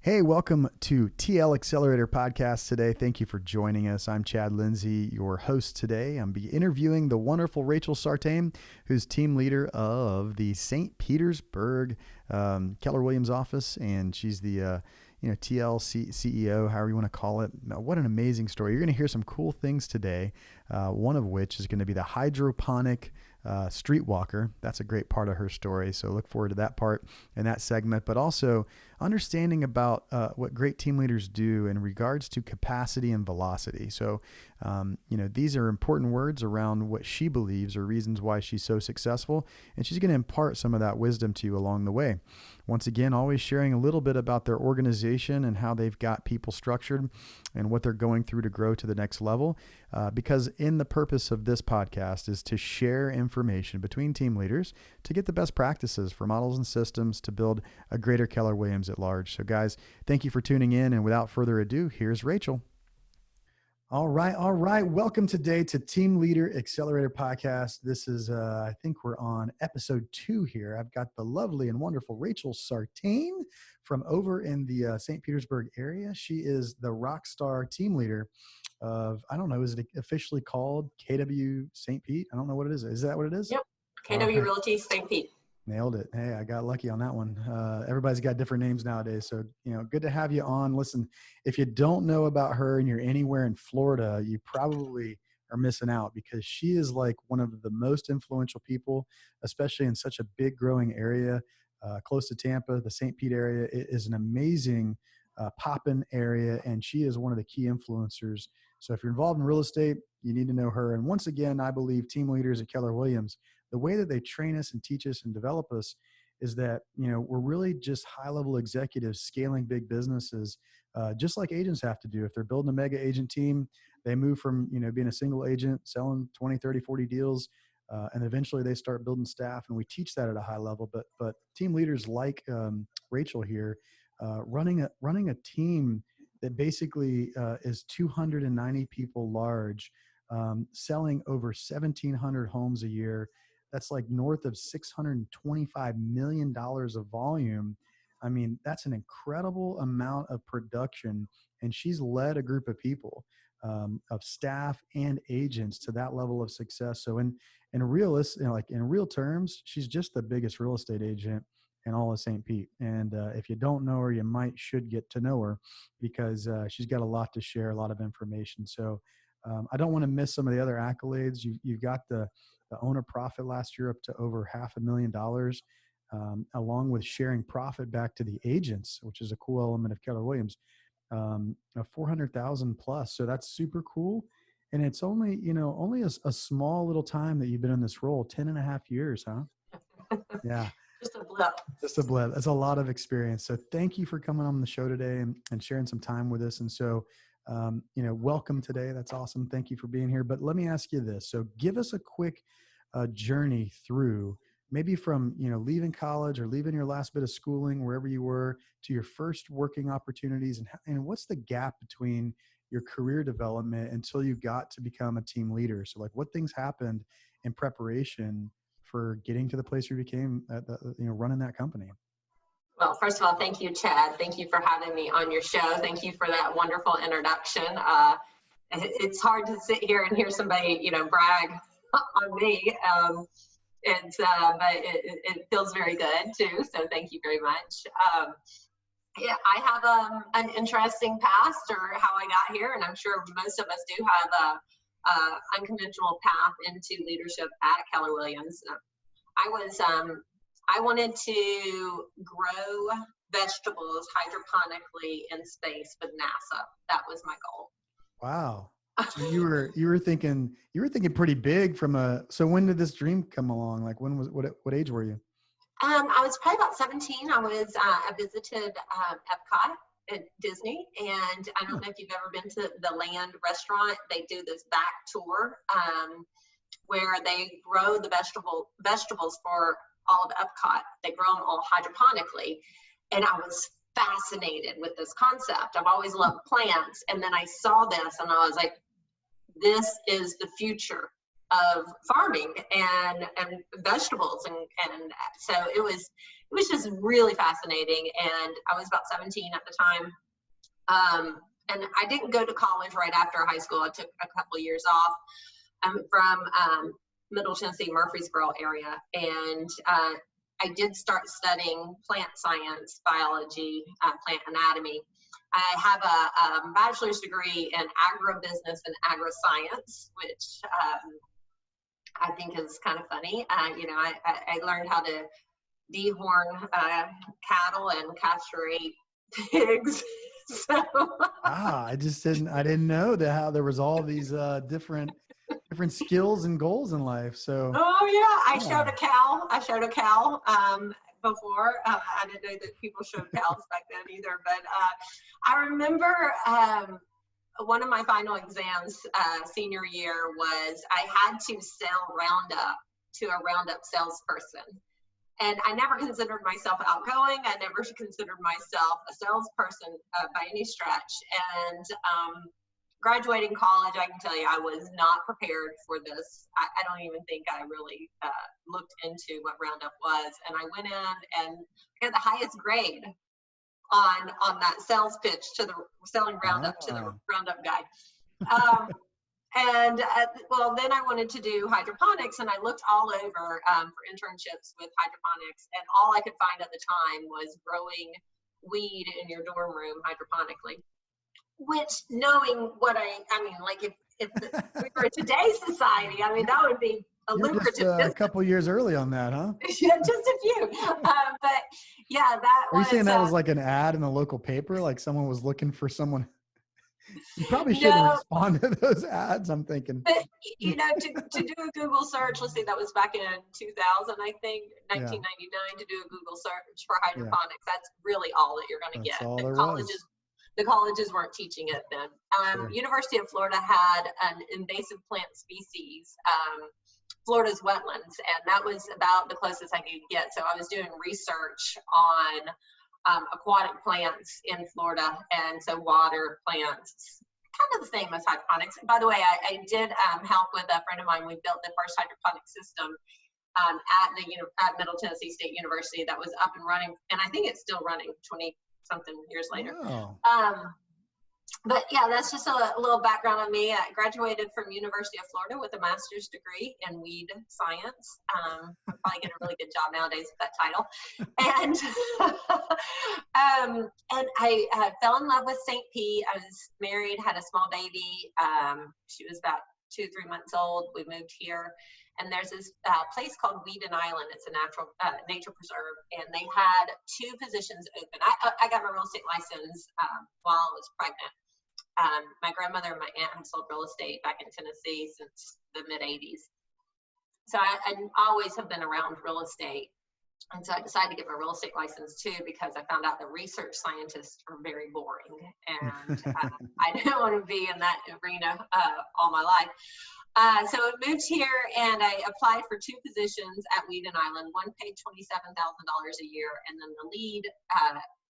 Hey, welcome to TL Accelerator podcast today. Thank you for joining us. I'm Chad Lindsay, your host today. I'm interviewing the wonderful Rachel Sartain, who's team leader of the St. Petersburg Keller Williams office, and she's the TL CEO, however you want to call it. What an amazing story. You're going to hear some cool things today, one of which is going to be the hydroponic streetwalker. That's a great part of her story. So look forward to that part and that segment, but also understanding about what great team leaders do in regards to capacity and velocity. So, these are important words around what she believes are reasons why she's so successful. And she's going to impart some of that wisdom to you along the way. Once again, always sharing a little bit about their organization and how they've got people structured and what they're going through to grow to the next level. Because in the purpose of this podcast is to share information between team leaders to get the best practices for models and systems to build a greater Keller Williams at large. So guys, thank you for tuning in. And without further ado, here's Rachel. All right. Welcome today to Team Leader Accelerator podcast. This is, I think we're on episode 2 here. I've got the lovely and wonderful Rachel Sartain from over in the St. Petersburg area. She is the rock star team leader of, I don't know, is it officially called KW St. Pete? I don't know what it is. Is that what it is? Yep. KW Realty St. Pete. Nailed it. Hey, I got lucky on that one. Everybody's got different names nowadays. So, good to have you on. Listen, if you don't know about her and you're anywhere in Florida, you probably are missing out because she is like one of the most influential people, especially in such a big growing area close to Tampa, the St. Pete area. It is an amazing poppin' area, and she is one of the key influencers. So if you're involved in real estate, you need to know her. And once again, I believe team leaders at Keller Williams, the way that they train us and teach us and develop us is that, we're really just high-level executives scaling big businesses, just like agents have to do. If they're building a mega agent team, they move from, being a single agent, selling 20, 30, 40 deals, and eventually they start building staff, and we teach that at a high level. But team leaders like Rachel here, running a team that basically is 290 people large, selling over 1,700 homes a year. That's like north of $625 million of volume. I mean, that's an incredible amount of production. And she's led a group of people, of staff and agents to that level of success. So in real terms, she's just the biggest real estate agent in all of St. Pete. And if you don't know her, you should get to know her because she's got a lot to share, a lot of information. So I don't want to miss some of the other accolades. You've got the owner profit last year up to over $500,000, along with sharing profit back to the agents, which is a cool element of Keller Williams, 400,000 plus. So that's super cool. And it's only a small little time that you've been in this role, 10 and a half years, huh? Yeah. Just a blip. That's a lot of experience. So thank you for coming on the show today and sharing some time with us. And so, welcome today. That's awesome. Thank you for being here. But let me ask you this. So give us a quick journey through maybe from, leaving college or leaving your last bit of schooling, wherever you were, to your first working opportunities. And what's the gap between your career development until you got to become a team leader? So like what things happened in preparation for getting to the place you became, running that company? Well, first of all, thank you, Chad. Thank you for having me on your show. Thank you for that wonderful introduction. It's hard to sit here and hear somebody, brag on me. But it feels very good too. So thank you very much. I have an interesting past or how I got here, and I'm sure most of us do have a unconventional path into leadership at Keller Williams. I wanted to grow vegetables hydroponically in space with NASA. That was my goal. Wow. So you were thinking pretty big so when did this dream come along? Like what age were you? I was probably about 17. I visited Epcot at Disney, and I don't know if you've ever been to the Land restaurant. They do this back tour where they grow the vegetables for all of Epcot. They grow them all hydroponically, and I was fascinated with this concept. I've always loved plants, and then I saw this, and I was like, this is the future. of farming and vegetables. And so it was just really fascinating. And I was about 17 at the time. And I didn't go to college right after high school. I took a couple of years off. I'm from Middle Tennessee, Murfreesboro area. And I did start studying plant science, biology, plant anatomy. I have a bachelor's degree in agribusiness and agriscience, which I think is kind of funny. I learned how to dehorn cattle and castrate pigs. So I didn't know that how there was all these different skills and goals in life. So I showed a cow before. I didn't know that people showed cows back then either, but I remember one of my final exams senior year was I had to sell Roundup to a Roundup salesperson. And I never considered myself outgoing. I never considered myself a salesperson by any stretch. And graduating college, I can tell you, I was not prepared for this. I don't even think I really looked into what Roundup was. And I went in and got the highest grade on that sales pitch to the selling Roundup to the Roundup guy. Well, then I wanted to do hydroponics, and I looked all over for internships with hydroponics, and all I could find at the time was growing weed in your dorm room hydroponically. Which, knowing what I mean, like if we were in today's society, I mean, that would be a lucrative business. A couple years early on that, huh? Yeah, just a few. But yeah, that was. Are you saying that was like an ad in the local paper? Like someone was looking for someone? You probably shouldn't respond to those ads, I'm thinking. But, to do a Google search, let's see, that was back in 2000, I think, 1999, to do a Google search for hydroponics. That's really all that you're going to get. The colleges weren't teaching it then. Sure. University of Florida had an invasive plant species, Florida's wetlands, and that was about the closest I could get. So I was doing research on aquatic plants in Florida, and so water plants, kind of the same as hydroponics. By the way, I did help with a friend of mine. We built the first hydroponic system at Middle Tennessee State University that was up and running, and I think it's still running 20-something years later. Wow. But yeah, that's just a little background on me. I graduated from University of Florida with a master's degree in weed science. I'll probably get a really good job nowadays with that title. And I fell in love with St. Pete. I was married, had a small baby. She was about 2-3 months old. We moved here. And there's this place called Weeden Island. It's a natural nature preserve, and they had 2 positions open. I got my real estate license while I was pregnant. My grandmother and my aunt had sold real estate back in Tennessee since the mid-'80s. So I always have been around real estate. And so I decided to get my real estate license too, because I found out that research scientists are very boring. And I didn't want to be in that arena all my life. So I moved here and I applied for 2 positions at Weeden Island. One paid $27,000 a year, and then the lead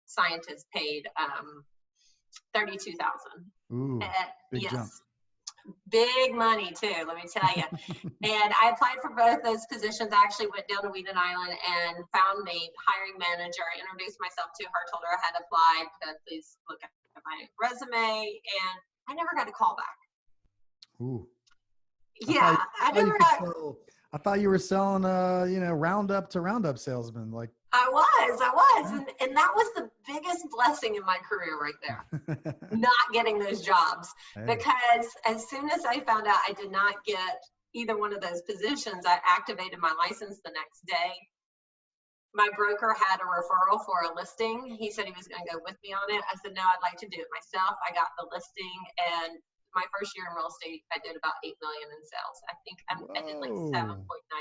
scientist paid $32,000. Ooh, big jump. Big money too, let me tell you. And I applied for both those positions. I actually went down to Weeden Island and found the hiring manager. I introduced myself to her, told her I had applied, please look at my resume, and I never got a call back. Ooh. Yeah, I thought you were selling, Roundup to Roundup salesman. Like I was, and that was the biggest blessing in my career right there. Not getting those jobs, because as soon as I found out I did not get either one of those positions, I activated my license the next day. My broker had a referral for a listing. He said he was going to go with me on it. I said, no, I'd like to do it myself. I got the listing, and my first year in real estate, I did about $8 million in sales. I think I did like $7.9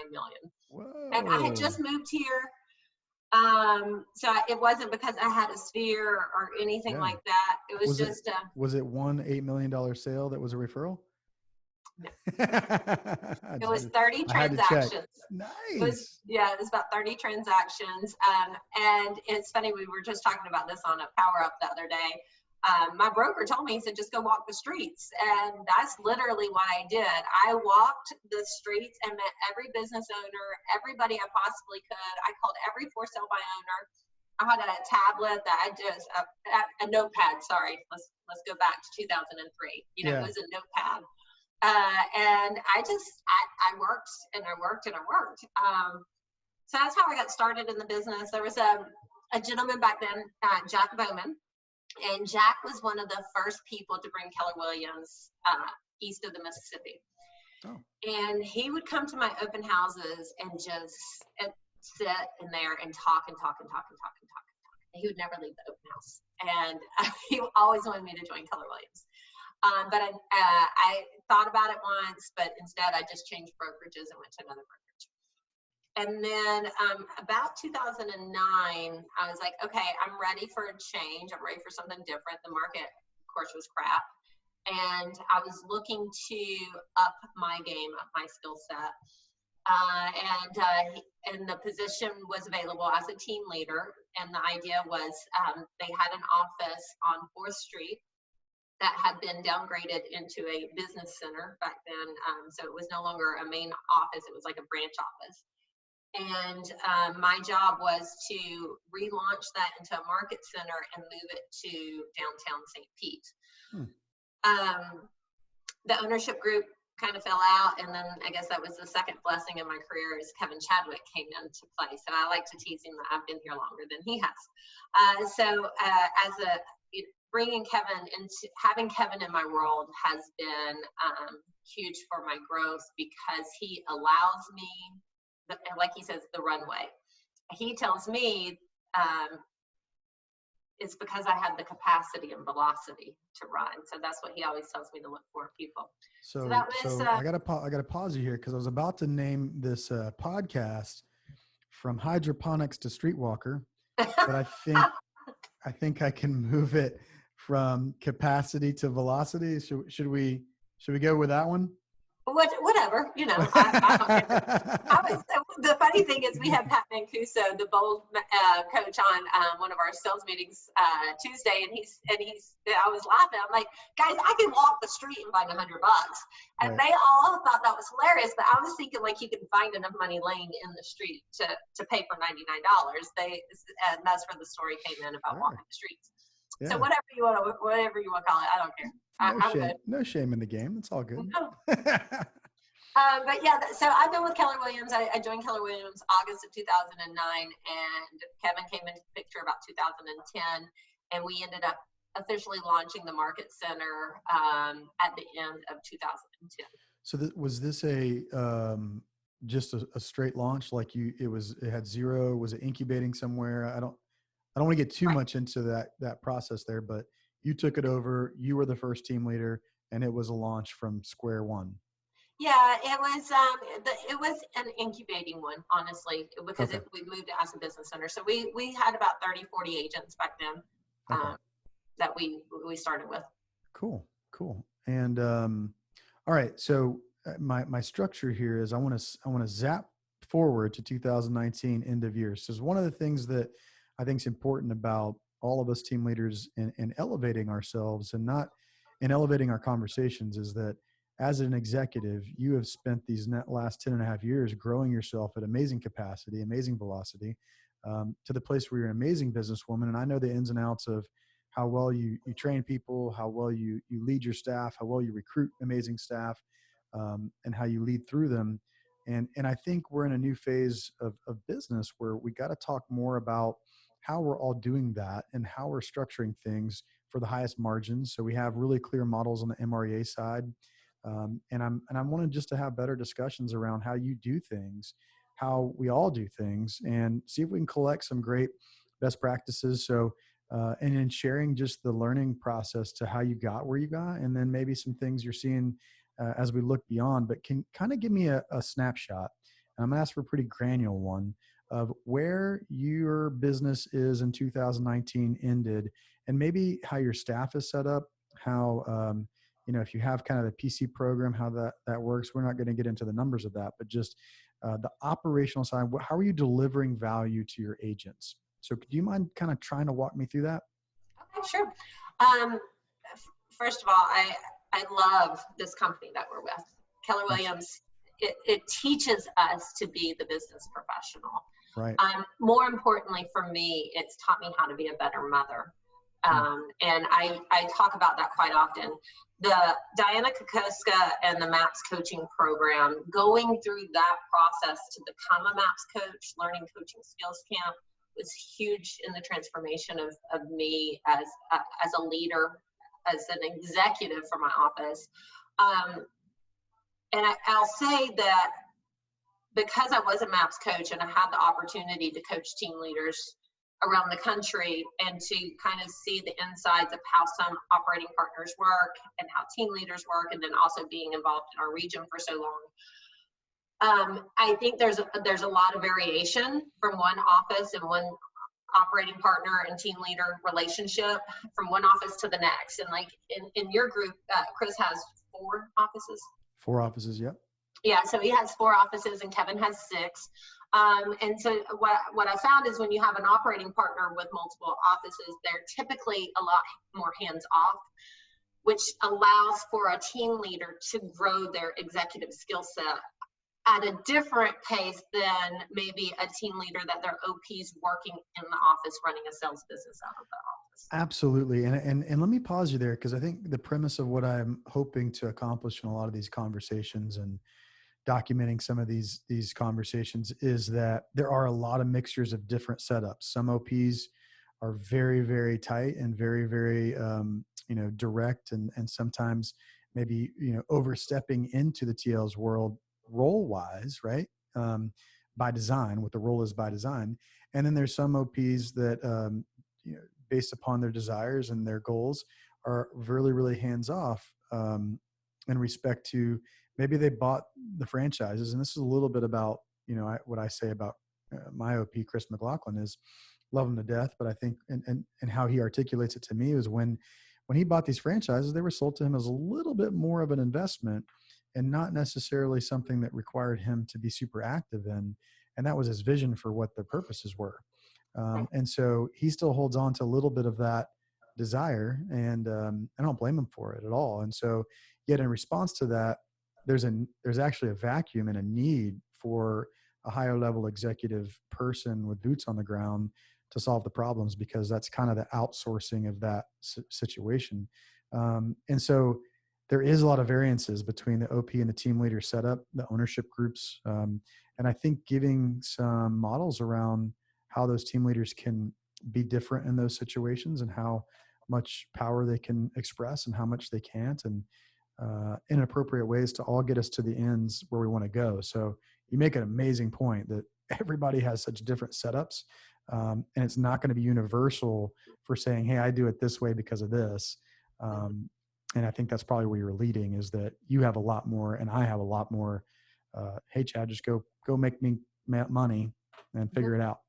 million. Whoa. And I had just moved here. So it wasn't because I had a sphere or anything like that. It was just was it one $8 million sale that was a referral? No. It was 30 transactions. Nice. It was about 30 transactions. And it's funny, we were just talking about this on a Power Up the other day. my broker told me, he said, just go walk the streets. And that's literally what I did. I walked the streets and met every business owner, everybody I possibly could. I called every for sale by owner. I had a tablet that I just, a notepad, sorry. Let's go back to 2003. You know, it was a notepad. And I worked and I worked and I worked. So that's how I got started in the business. There was a gentleman back then, Jack Bowman. And Jack was one of the first people to bring Keller Williams east of the Mississippi. Oh. And he would come to my open houses and just sit in there and talk and talk and talk and talk and talk and talk. And he would never leave the open house. And he always wanted me to join Keller Williams. But I thought about it once, but instead I just changed brokerages and went to another brokerage. And then about 2009, I was like, okay, I'm ready for a change. I'm ready for something different. The market, of course, was crap. And I was looking to up my game, up my skill set. And the position was available as a team leader. And the idea was they had an office on 4th Street that had been downgraded into a business center back then. So it was no longer a main office. It was like a branch office. And my job was to relaunch that into a market center and move it to downtown St. Pete. The ownership group kind of fell out, and then I guess that was the second blessing in my career is Kevin Chadwick came into play. So I like to tease him that I've been here longer than he has. Bringing Kevin into having Kevin in my world has been huge for my growth because he allows me, like he says, the runway. He tells me it's because I have the capacity and velocity to run. So that's what he always tells me to look for people. So I got to pause you here because I was about to name this podcast From Hydroponics to Streetwalker, but I think I can move it from capacity to velocity. Should we go with that one? Whatever, you know. The funny thing is we had Pat Mancuso, the bold coach, on one of our sales meetings Tuesday, and I was laughing. I'm like, guys, I can walk the street and find $100, and right. They all thought that was hilarious. But I was thinking like you can find enough money laying in the street to pay for $99. And that's where the story came in about walking the streets. Yeah. So whatever you want to call it, I don't care. No shame in the game. It's all good. No. But yeah, so I've been with Keller Williams. I joined Keller Williams August of 2009, and Kevin came into the picture about 2010, and we ended up officially launching the Market Center at the end of 2010. So was this just a straight launch? Like it had zero? Was it incubating somewhere? I don't want to get too much into that process there, but you took it over. You were the first team leader, and it was a launch from square one. Yeah, it was an incubating one, honestly, because we moved it as a business center. So we had about 30, 40 agents back then that we started with. Cool. And all right, so my structure here is I want to zap forward to 2019 end of year. So one of the things that I think is important about all of us team leaders in elevating ourselves and not in elevating our conversations is that as an executive, you have spent these last 10 and a half years growing yourself at amazing capacity, amazing velocity, to the place where you're an amazing businesswoman. And I know the ins and outs of how well you train people, how well you lead your staff, how well you recruit amazing staff, and how you lead through them. And I think we're in a new phase of business where we got to talk more about how we're all doing that and how we're structuring things for the highest margins. So we have really clear models on the MREA side. And I wanted just to have better discussions around how you do things, how we all do things, and see if we can collect some great best practices. So, and in sharing just the learning process to how you got where you got, and then maybe some things you're seeing as we look beyond, but can kind of give me a snapshot. And I'm gonna ask for a pretty granular one of where your business is in 2019 ended, and maybe how your staff is set up, how, if you have kind of a PC program, how that works. We're not going to get into the numbers of that, but just the operational side. How are you delivering value to your agents? So do you mind kind of trying to walk me through that? Okay, sure. Um, First of all, I love this company that we're with. Keller That's Williams, it teaches us to be the business professional. right. More importantly for me, it's taught me how to be a better mother. Mm. And I talk about that quite often. The Diana Kokoska and the MAPS coaching program, going through that process to become a MAPS coach, learning coaching skills camp, was huge in the transformation of me as a leader, as an executive for my office. And I'll say that because I was a MAPS coach and I had the opportunity to coach team leaders around the country and to kind of see the insides of how some operating partners work and how team leaders work, and then also being involved in our region for so long, I think there's a lot of variation from one office and one operating partner and team leader relationship from one office to the next. And like in your group, Chris has 4 offices. 4 offices. Yep. Yeah, so he has 4 offices and Kevin has 6. And so what I found is when you have an operating partner with multiple offices, they're typically a lot more hands-off, which allows for a team leader to grow their executive skill set at a different pace than maybe a team leader that their OP's working in the office running a sales business out of the office. Absolutely. And let me pause you there, because I think the premise of what I'm hoping to accomplish in a lot of these conversations and documenting some of these conversations is that there are a lot of mixtures of different setups. Some OPs are very, very tight and very, very, direct, and sometimes maybe, overstepping into the TL's world role wise, right? By design, what the role is by design. And then there's some OPs that, based upon their desires and their goals, are really, really hands off, in respect to maybe they bought the franchises. And this is a little bit about, what I say about my OP, Chris McLaughlin, is love him to death. But I think, and how he articulates it to me is when he bought these franchises, they were sold to him as a little bit more of an investment and not necessarily something that required him to be super active in. And that was his vision for what the purposes were. And so he still holds on to a little bit of that desire, and I don't blame him for it at all. And so yet in response to that, there's actually a vacuum and a need for a higher level executive person with boots on the ground to solve the problems, because that's kind of the outsourcing of that situation. And so there is a lot of variances between the OP and the team leader setup, the ownership groups. And I think giving some models around how those team leaders can be different in those situations and how much power they can express and how much they can't, and in appropriate ways to all get us to the ends where we want to go. So you make an amazing point that everybody has such different setups, and it's not going to be universal for saying, hey, I do it this way because of this. And I think that's probably where you're leading, is that you have a lot more and I have a lot more. Hey, Chad, just go make me money and figure it out.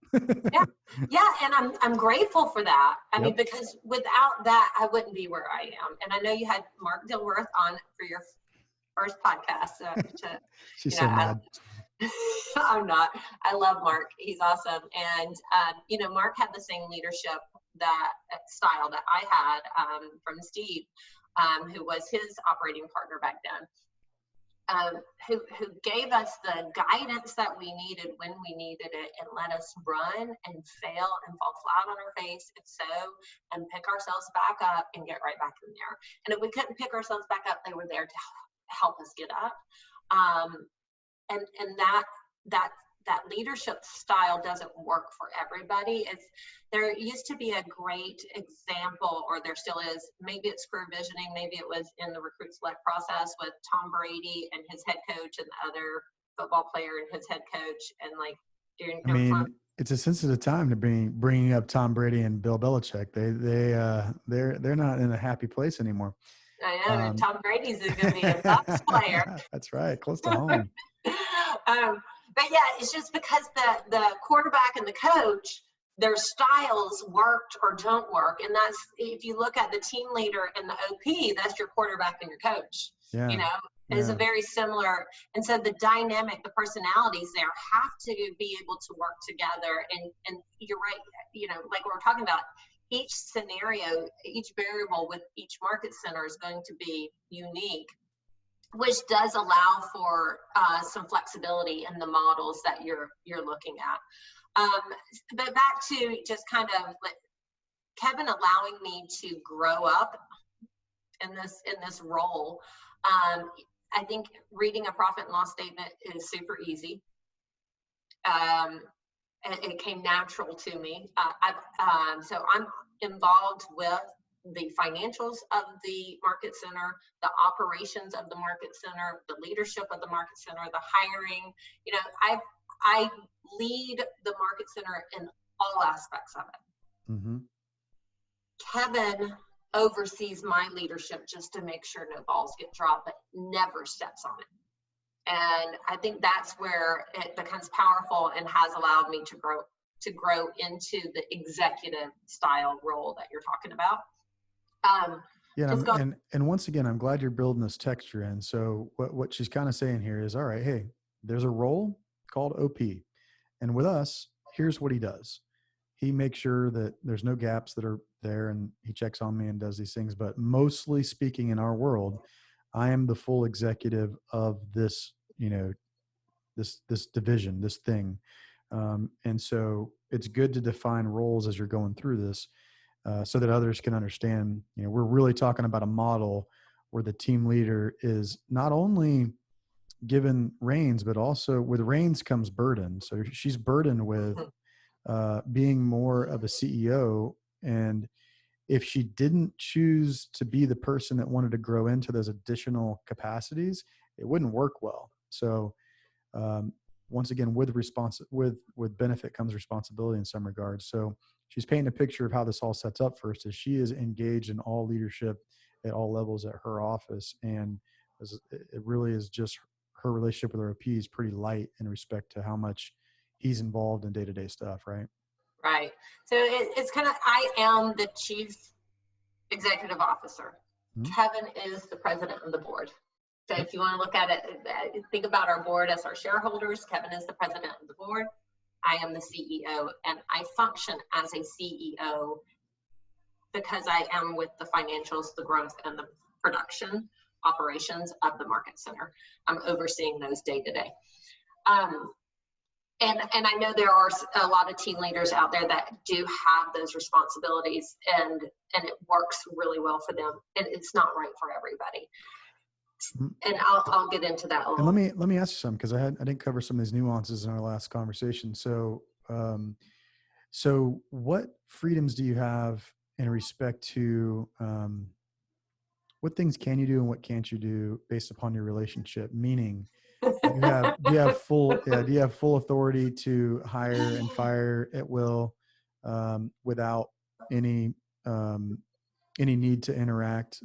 Yeah, and I'm grateful for that. I mean, Yep. because without that, I wouldn't be where I am. And I know you had Mark Dilworth on for your first podcast. She's so mad. I'm not. I love Mark. He's awesome. And Mark had the same leadership style that I had from Steve, who was his operating partner back then. Who gave us the guidance that we needed when we needed it, and let us run and fail and fall flat on our face if so, and pick ourselves back up and get right back in there. And if we couldn't pick ourselves back up, they were there to help us get up. And that leadership style doesn't work for everybody. There used to be a great example, or there still is, maybe it's career visioning, maybe it was in the recruit select process with Tom Brady and his head coach and the other football player and his head coach. And it's a sensitive time to be bringing up Tom Brady and Bill Belichick. They're not in a happy place anymore. I know, Tom Brady's going to be a Bucs player. That's right, close to home. But yeah, it's just because the quarterback and the coach, their styles worked or don't work. And that's, if you look at the team leader and the OP, that's your quarterback and your coach. Yeah. Is a very similar. And so the dynamic, the personalities there have to be able to work together. And you're right, like we were talking about, each scenario, each variable with each market center is going to be unique, which does allow for some flexibility in the models that you're looking at. But back to just kind of Kevin allowing me to grow up in this role. I think reading a profit and loss statement is super easy. It came natural to me. So I'm involved with the financials of the market center, the operations of the market center, the leadership of the market center, the hiring. You know, I lead the market center in all aspects of it. Mm-hmm. Kevin oversees my leadership just to make sure no balls get dropped, but never steps on it. And I think that's where it becomes powerful and has allowed me to grow into the executive style role that you're talking about. And once again, I'm glad you're building this texture in. So what she's kind of saying here is, all right, hey, there's a role called OP. And with us, here's what he does. He makes sure that there's no gaps that are there, and he checks on me and does these things. But mostly speaking, in our world, I am the full executive of this, you know, this division, this thing. And so it's good to define roles as you're going through this, so that others can understand, you know, we're really talking about a model where the team leader is not only given reins, but also with reins comes burden. So she's burdened with being more of a CEO. And if she didn't choose to be the person that wanted to grow into those additional capacities, it wouldn't work well. So once again, with benefit comes responsibility in some regards. So she's painting a picture of how this all sets up first, as she is engaged in all leadership at all levels at her office. And it really is just her relationship with her OP is pretty light in respect to how much he's involved in day-to-day stuff, right? Right. So it's kind of, I am the chief executive officer. Mm-hmm. Kevin is the president of the board. So if you want to look at it, think about our board as our shareholders. Kevin is the president of the board. I am the CEO, and I function as a CEO because I am with the financials, the growth, and the production operations of the market center. I'm overseeing those day to day. And I know there are a lot of team leaders out there that do have those responsibilities, and it works really well for them. And it's not right for everybody. And I'll get into that a little. And let me ask you something, because I didn't cover some of these nuances in our last conversation. So so what freedoms do you have in respect to what things can you do and what can't you do based upon your relationship? Meaning, do you have full authority to hire and fire at will without any need to interact?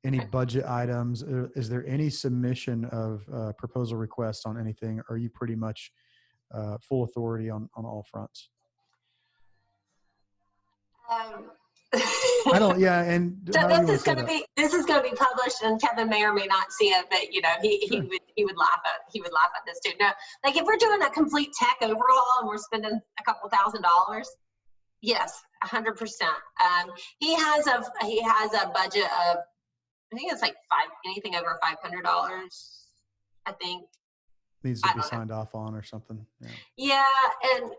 Any budget items? Is there any submission of proposal requests on anything? Or are you pretty much full authority on all fronts? I don't. Yeah, and so this is going to be published, and Kevin may or may not see it, but you know he would laugh at this too. No, like if we're doing a complete tech overhaul and we're spending a couple $1,000s, yes, 100%. He has a budget of, I think it's like anything over $500. I think needs to be signed off on or something. Yeah, and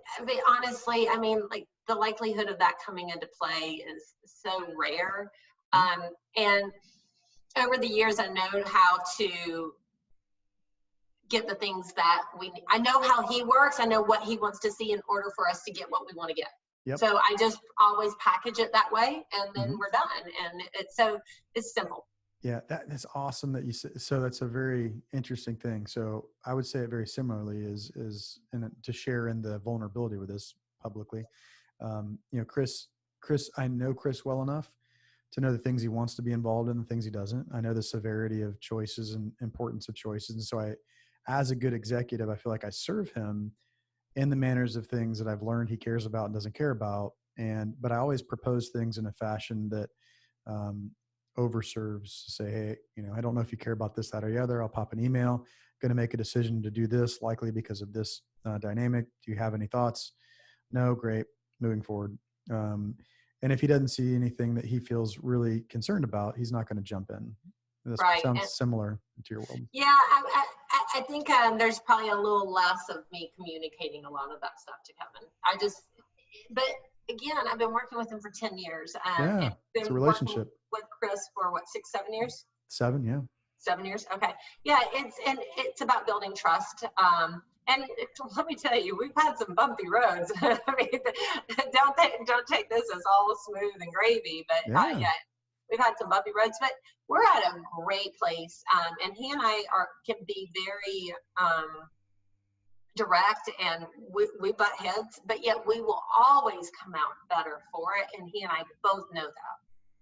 honestly, I mean, like the likelihood of that coming into play is so rare. And over the years, I know how to get the things that I know how he works. I know what he wants to see in order for us to get what we want to get. Yep. So I just always package it that way, and then we're done. And it's simple. Yeah, that's awesome that you said. So that's a very interesting thing. So I would say it very similarly is and to share in the vulnerability with this publicly. You know, Chris, I know Chris well enough to know the things he wants to be involved in, the things he doesn't. I know the severity of choices and importance of choices. And so as a good executive, I feel like I serve him in the manners of things that I've learned he cares about and doesn't care about. But I always propose things in a fashion that, overserves, say, hey, you know, I don't know if you care about this, that, or the other. I'll pop an email, going to make a decision to do this, likely because of this dynamic. Do you have any thoughts? No, great, moving forward. And if he doesn't see anything that he feels really concerned about, he's not going to jump in. This Right. sounds similar to your world. Yeah, I think there's probably a little less of me communicating a lot of that stuff to Kevin. But again, I've been working with him for 10 years. Yeah, And it's a been working relationship. with Chris for what, 6, 7 years? 7, yeah. 7 years. Okay. Yeah. It's about building trust. And let me tell you, we've had some bumpy roads. I mean, don't take this as all smooth and gravy, but Yeah. yeah, we've had some bumpy roads, but we're at a great place. And he and I can be very direct, and we butt heads, but yet we will always come out better for it. And he and I both know that.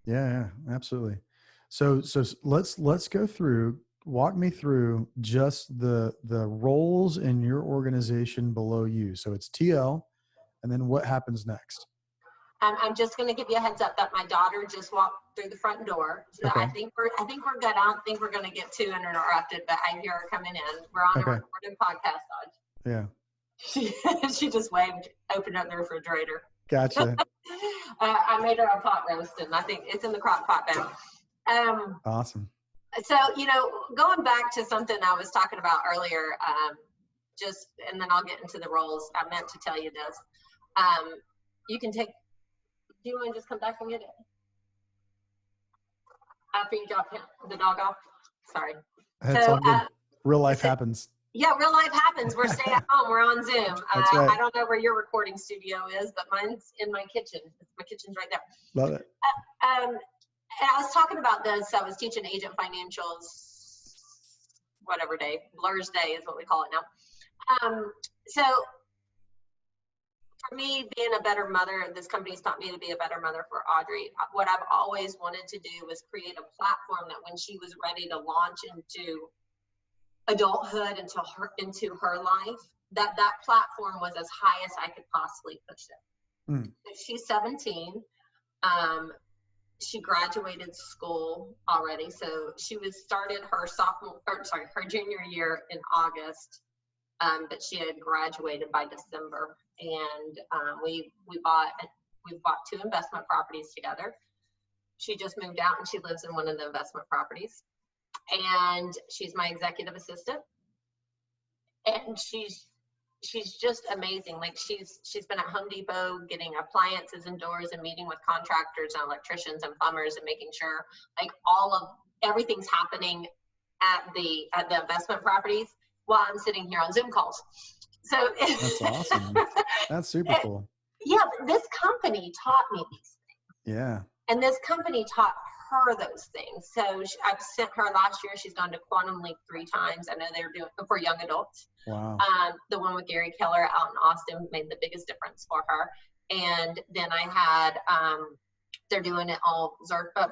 Yeah, absolutely. So let's go through, walk me through just the roles in your organization below you. So it's TL, and then what happens next? I'm just going to give you a heads up that my daughter just walked through the front door. So Okay. I think we're good. I don't think we're going to get too interrupted, but I hear her coming in. We're on a recorded podcast, Dodge. Yeah. She just waved, opened up the refrigerator. Gotcha. I made her a pot roast, and I think it's in the crock pot now. Awesome. So, going back to something I was talking about earlier, and then I'll get into the roles. I meant to tell you this. You can take, do you want to just come back and get it? After you drop the dog off? Sorry. That's all good. Real life happens. Yeah, real life happens. We're staying at home. We're on Zoom. That's right. I don't know where your recording studio is, but mine's in my kitchen. My kitchen's right there. Love it. And I was talking about this. I was teaching agent financials, whatever day. Blur's Day is what we call it now. So for me, being a better mother, this company's taught me to be a better mother for Audrey. What I've always wanted to do was create a platform that when she was ready to launch into adulthood, into her life, that platform was as high as I could possibly push it. She's 17. She graduated school already, so she started her junior year in August, but she had graduated by December, and we bought 2 investment properties together. She just moved out, and she lives in one of the investment properties. And she's my executive assistant, and she's just amazing. Like she's been at Home Depot getting appliances and doors and meeting with contractors and electricians and plumbers and making sure like everything's happening at the investment properties while I'm sitting here on Zoom calls. So that's awesome. That's super cool. Yeah, this company taught me these things. Yeah. And this company taught her those things. So I've sent her last year. She's gone to Quantum Leap 3 times. I know they're doing for young adults. Wow. The one with Gary Keller out in Austin made the biggest difference for her. And then I had, they're doing it all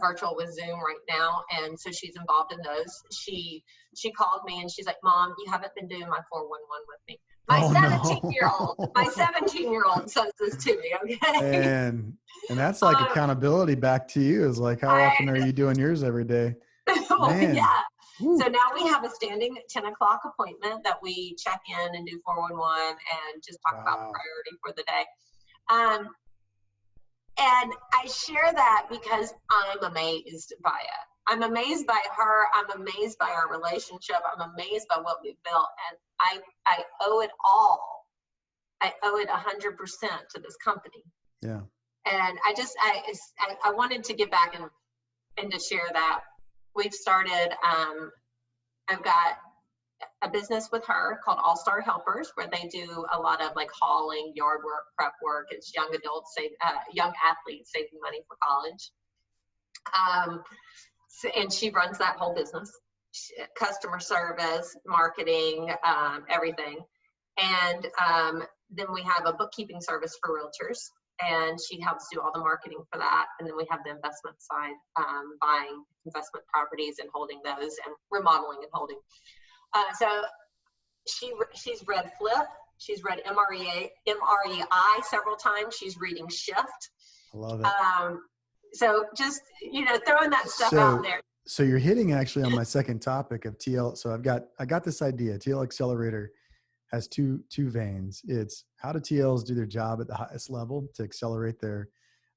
virtual with Zoom right now. And so she's involved in those. She called me and she's like, Mom, you haven't been doing my 411 with me. My 17-year-old says this to me, okay? And that's like accountability back to you. Is like, how often are you doing yours every day? Man. Yeah. Woo. So now we have a standing 10 o'clock appointment that we check in and do 411 and just talk about priority for the day. And I share that because I'm amazed by it. I'm amazed by her. I'm amazed by our relationship. I'm amazed by what we've built. And I owe it all. I owe it 100% to this company. Yeah. And I wanted to get back and to share that. We've started, I've got a business with her called All Star Helpers, where they do a lot of like hauling, yard work, prep work. It's young adults, young athletes saving money for college. And she runs that whole business, customer service, marketing, everything. And then we have a bookkeeping service for realtors, and she helps do all the marketing for that. And then we have the investment side, buying investment properties and holding those, and remodeling and holding. So she's read Flip. She's read MREI several times. She's reading Shift. I love it. So just, throwing that stuff out there. So you're hitting actually on my second topic of TL. So I got this idea. TL Accelerator has two veins. It's how do TLs do their job at the highest level to accelerate their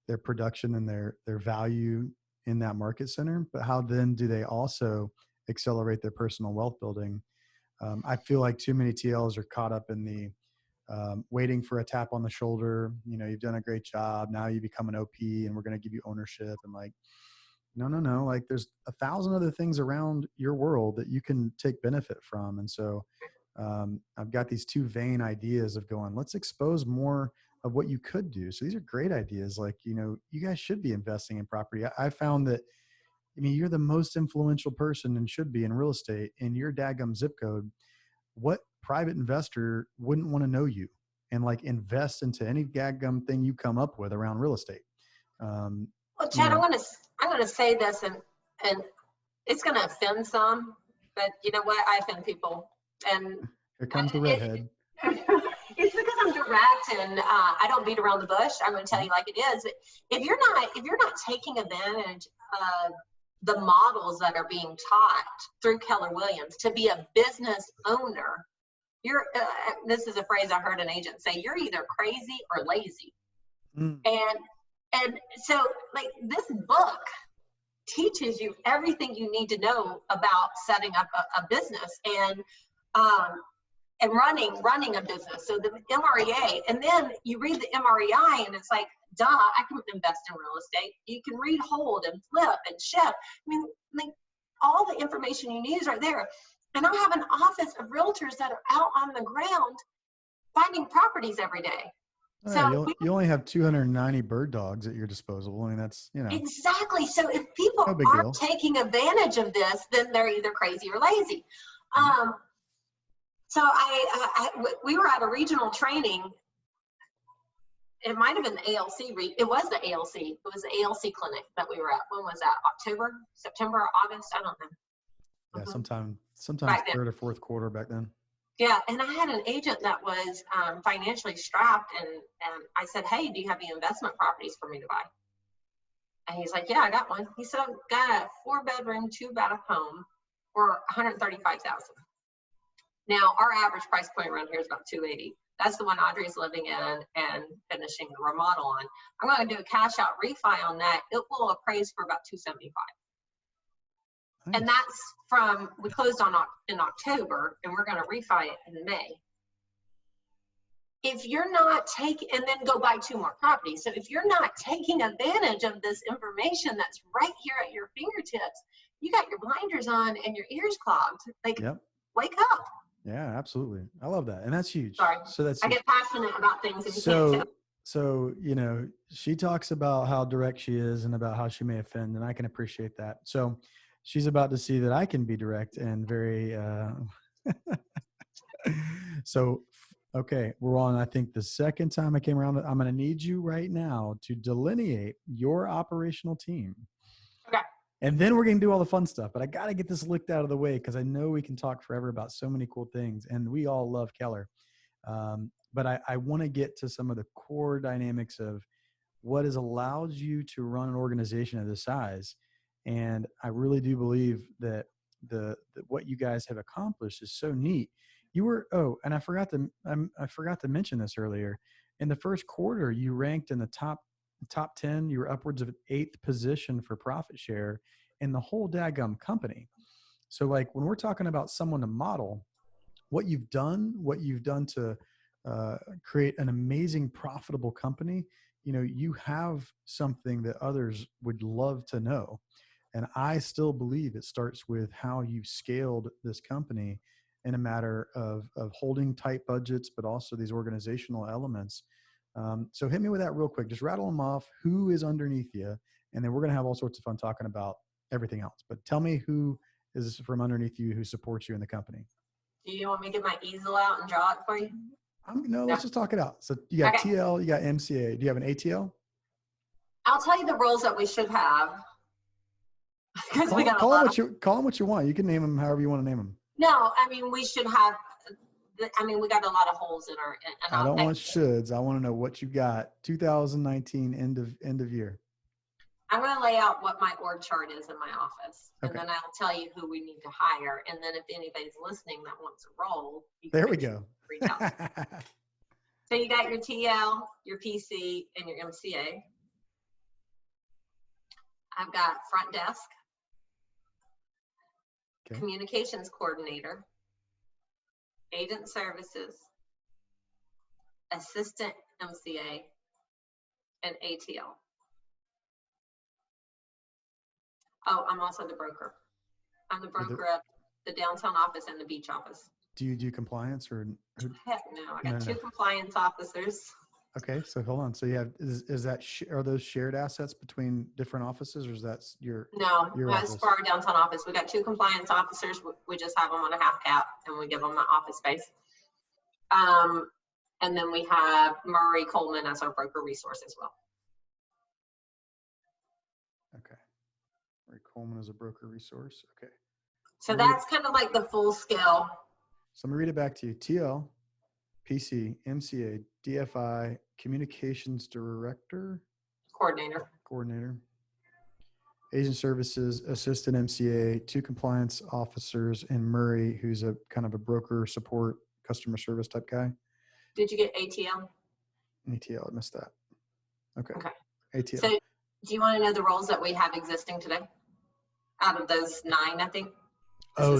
their production and their value in that market center, but how then do they also accelerate their personal wealth building? I feel like too many TLs are caught up in the waiting for a tap on the shoulder. You've done a great job. Now you become an OP and we're going to give you ownership. And like, no. Like there's 1,000 other things around your world that you can take benefit from. And so I've got these two vain ideas of going, let's expose more of what you could do. So these are great ideas. Like, you guys should be investing in property. I found that, you're the most influential person and should be in real estate in your daggum zip code. What private investor wouldn't want to know you and like invest into any daggum thing you come up with around real estate? Well, Chad, I'm gonna say this, and it's gonna offend some, but you know what? I offend people, and here comes the redhead. It's because I'm direct and I don't beat around the bush. I'm going to tell you like it is. If you're not taking advantage of the models that are being taught through Keller Williams to be a business owner, you're. This is a phrase I heard an agent say: you're either crazy or lazy. And so, like, this book teaches you everything you need to know about setting up a business and running a business. So the MREA, and then you read the MREI and it's like, duh, I can invest in real estate. You can read, hold, and flip and shift. I mean, like, all the information you need is right there. And I have an office of realtors that are out on the ground finding properties every day. Oh, so you only have 290 bird dogs at your disposal. I mean, that's, Exactly. So if people aren't taking advantage of this, then they're either crazy or lazy. So we were at a regional training. It might have been the ALC. It was the ALC. It was the ALC clinic that we were at. When was that? October, September, August? I don't know. Yeah, sometime third or fourth quarter back then. Yeah, and I had an agent that was financially strapped, and I said, hey, do you have any investment properties for me to buy? And he's like, yeah, I got one. He said, I've got a 4-bedroom, 2-bath home for $135,000. Now, our average price point around here is about $280,000. That's the one Audrey's living in and finishing the remodel on. I'm going to do a cash out refi on that. It will appraise for about $275,000. Nice. And that's we closed in October, and we're going to refi it in May. If you're not and then go buy 2 more properties. So if you're not taking advantage of this information that's right here at your fingertips, you got your blinders on and your ears clogged. Like, Wake up. Yeah, absolutely. I love that. And that's huge. Sorry. So that's I get passionate about things. And you can't tell. So, she talks about how direct she is and about how she may offend, and I can appreciate that. So she's about to see that I can be direct and very, so, okay, we're on, I think the second time I came around, I'm going to need you right now to delineate your operational team. Okay. And then we're going to do all the fun stuff, but I got to get this licked out of the way because I know we can talk forever about so many cool things, and we all love Keller. But I want to get to some of the core dynamics of what has allowed you to run an organization of this size. And I really do believe that what you guys have accomplished is so neat. You were, and I forgot to mention this earlier. In the first quarter, you ranked in the top 10. You were upwards of 8th position for profit share in the whole daggum company. So like when we're talking about someone to model what you've done to create an amazing, profitable company, you have something that others would love to know. And I still believe it starts with how you scaled this company in a matter of holding tight budgets, but also these organizational elements. So hit me with that real quick. Just rattle them off. Who is underneath you? And then we're going to have all sorts of fun talking about everything else. But tell me who is from underneath you who supports you in the company. Do you want me to get my easel out and draw it for you? No, let's just talk it out. So you got TL, you got MCA. Do you have an ATL? I'll tell you the roles that we should have. Call them what you want. You can name them however you want to name them. No, I mean, we should have, we got a lot of holes in our. I don't want shoulds. I want to know what you got. 2019 end of year. I'm going to lay out what my org chart is in my office, and then I'll tell you who we need to hire. And then if anybody's listening that wants a role, there we go. Reach out. So you got your TL, your PC, and your MCA. I've got front desk, Okay. communications coordinator, agent services, assistant MCA, and ATL. Oh, I'm also the broker. I'm the broker of the downtown office and the beach office. Do you do compliance or? Heck no, I got two compliance officers. Okay, so hold on. So you have, is that, are those shared assets between different offices, or is that your? No, your that's for our downtown office. We got two compliance officers. We just have them on a half cap and we give them the office space. And then we have Murray Coleman as our broker resource as well. Okay. Murray Coleman is a broker resource. Okay. So that's kind of like the full scale. So I'm gonna read it back to you. TL, PC, MCA, DFI, communications director, coordinator, agent services, assistant MCA, two compliance officers, and Murray, who's a kind of a broker support, customer service type guy. Did you get ATL? ATL, I missed that. Okay. ATL. So do you want to know the roles that we have existing today? Out of those 9, I think. Oh,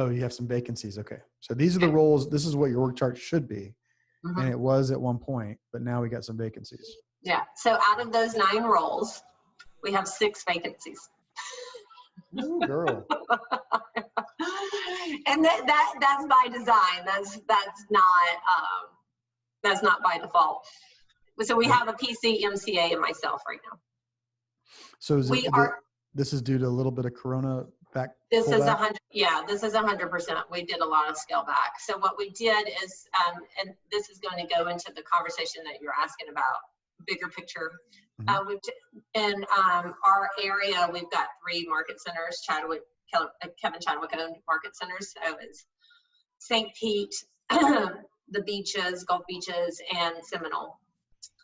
you have some vacancies. Okay. So these are the roles. This is what your org chart should be. Mm-hmm. And it was at one point, but now we got some vacancies. Yeah. So out of those 9 roles, we have 6 vacancies. Ooh, girl. And that's by design. That's not by default. So we have a PC, MCA, and myself right now. So this is due to a little bit of Corona back? This is 100. Yeah, this is 100%. We did a lot of scale back. So what we did is, and this is going to go into the conversation that you're asking about, bigger picture. Mm-hmm. In our area, we've got 3 market centers. Kevin Chadwick owned market centers. So it's St. Pete, the beaches, Gulf Beaches, and Seminole.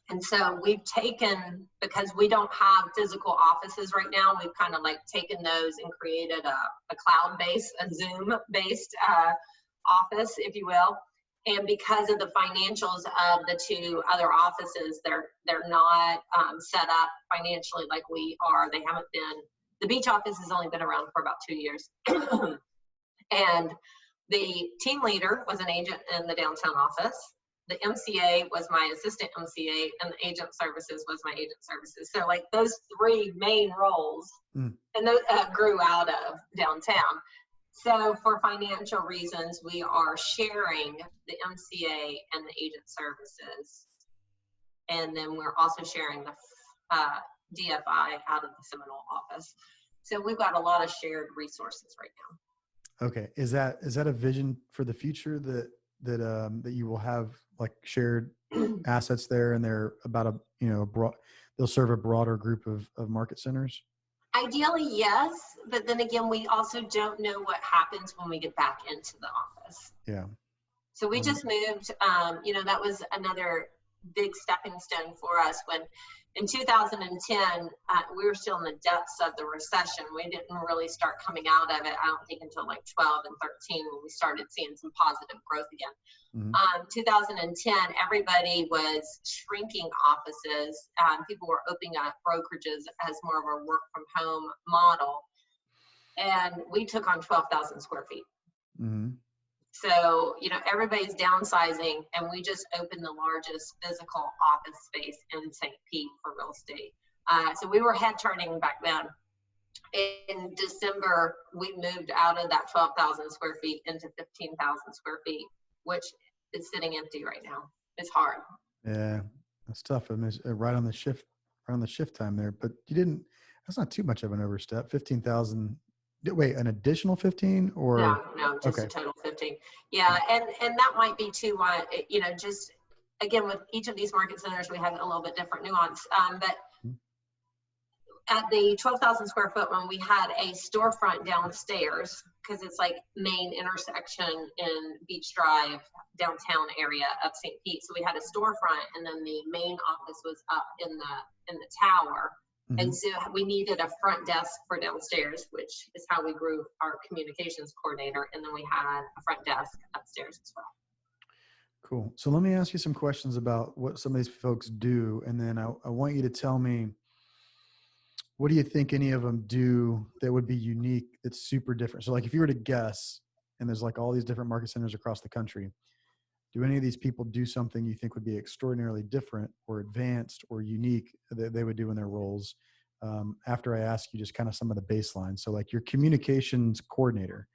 And so we've taken, because we don't have physical offices right now, we've kind of like taken those and created a cloud-based, a Zoom-based office, if you will. And because of the financials of the 2 other offices, they're not set up financially like we are. They haven't been. The beach office has only been around for about 2 years. And the team leader was an agent in the downtown office. The MCA was my assistant MCA, and the agent services was my agent services. So like those 3 main roles, and those grew out of downtown. So for financial reasons, we are sharing the MCA and the agent services. And then we're also sharing the DFI out of the Seminole office. So we've got a lot of shared resources right now. Okay. Is that a vision for the future that you will have like shared assets there, and they're about they'll serve a broader group of market centers? Ideally, yes. But then again, we also don't know what happens when we get back into the office. Yeah. So we just moved, that was another big stepping stone for us when in 2010, we were still in the depths of the recession. We didn't really start coming out of it, I don't think, until like 12 and 13 when we started seeing some positive growth again. Mm-hmm. 2010, everybody was shrinking offices. People were opening up brokerages as more of a work from home model. And we took on 12,000 square feet. Mm-hmm. So, everybody's downsizing, and we just opened the largest physical office space in St. Pete for real estate. So we were head turning back then. In December, we moved out of that 12,000 square feet into 15,000 square feet, which is sitting empty right now. It's hard. Yeah, that's tough. I mean, right on the shift time there, but that's not too much of an overstep. 15,000. Wait, an additional 15 or? No, just a total 15. Yeah. And that might be too why, just again, with each of these market centers, we have a little bit different nuance. But at the 12,000 square foot one, we had a storefront downstairs because it's like main intersection in Beach Drive, downtown area of St. Pete. So we had a storefront, and then the main office was up in the tower. Mm-hmm. And so we needed a front desk for downstairs, which is how we grew our communications coordinator. And then we had a front desk upstairs as well. Cool. So let me ask you some questions about what some of these folks do. And then I want you to tell me What do you think any of them do that would be unique, that's super different? So like if you were to guess, and there's like all these different market centers across the country, do any of these people do something you think would be extraordinarily different or advanced or unique that they would do in their roles? After I ask you just kind of some of the baseline. So like your communications coordinator,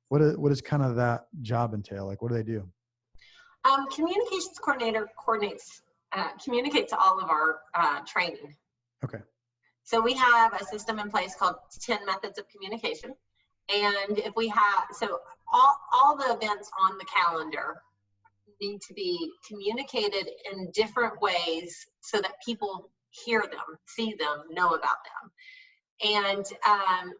what does kind of that job entail? Like, what do they do? Communications coordinator communicates all of our training. Okay. So we have a system in place called 10 methods of communication. And if we have, so all the events on the calendar need to be communicated in different ways so that people hear them, see them, know about them. And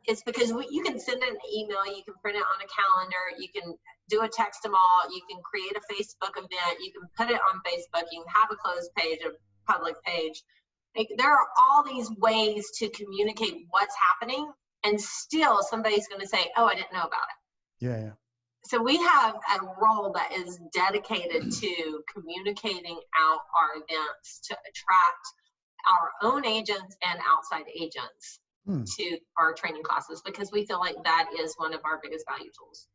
it's because you can send an email, you can print it on a calendar, you can do a text them all, you can create a Facebook event, you can put it on Facebook, you can have a closed page, a public page. Like, there are all these ways to communicate what's happening, and still somebody's going to say, oh, I didn't know about it. Yeah, yeah. So we have a role that is dedicated to communicating out our events to attract our own agents and outside agents to our training classes, because we feel like that is one of our biggest value tools.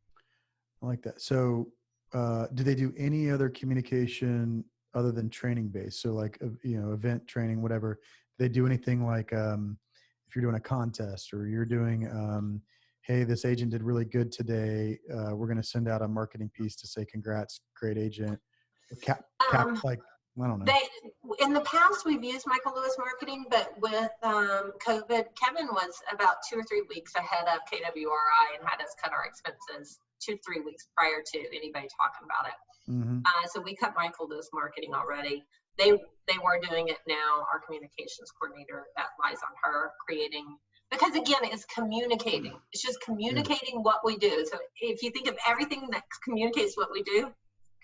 I like that. So do they do any other communication other than training based? So like, event training, whatever. Do they do anything like if you're doing a contest or you're doing, hey, this agent did really good today. We're going to send out a marketing piece to say, congrats, great agent. Like, I don't know. In the past, we've used Michael Lewis marketing, but with COVID, Kevin was about 2 or 3 weeks ahead of KWRI and had us cut our expenses 2 to 3 weeks prior to anybody talking about it. Mm-hmm. So we cut Michael Lewis marketing already. They were doing it now. Our communications coordinator, that lies on her creating, because again, it's communicating. It's just communicating what we do. So if you think of everything that communicates what we do,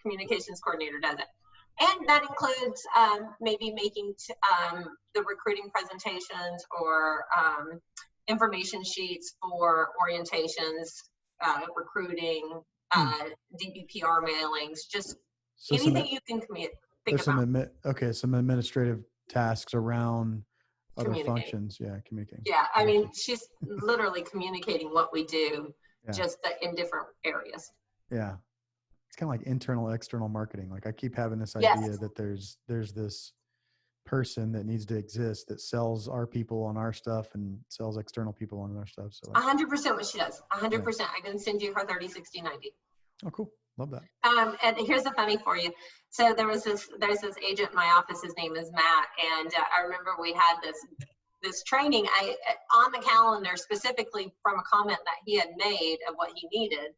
communications coordinator does it. And that includes maybe making the recruiting presentations or information sheets for orientations, recruiting, DBPR mailings, just anything you can think about. Some administrative tasks around other functions. Yeah, communicating. Yeah, I mean, she's literally communicating what we do, just in different areas. Yeah. It's kind of like internal, external marketing. Like I keep having this idea that there's this person that needs to exist that sells our people on our stuff and sells external people on our stuff. So 100% what she does. 100%. I can send you her 30, 60, 90. Oh, cool. Love that. And here's a funny for you. So there's this agent in my office. His name is Matt. And I remember we had this training on the calendar specifically from a comment that he had made of what he needed.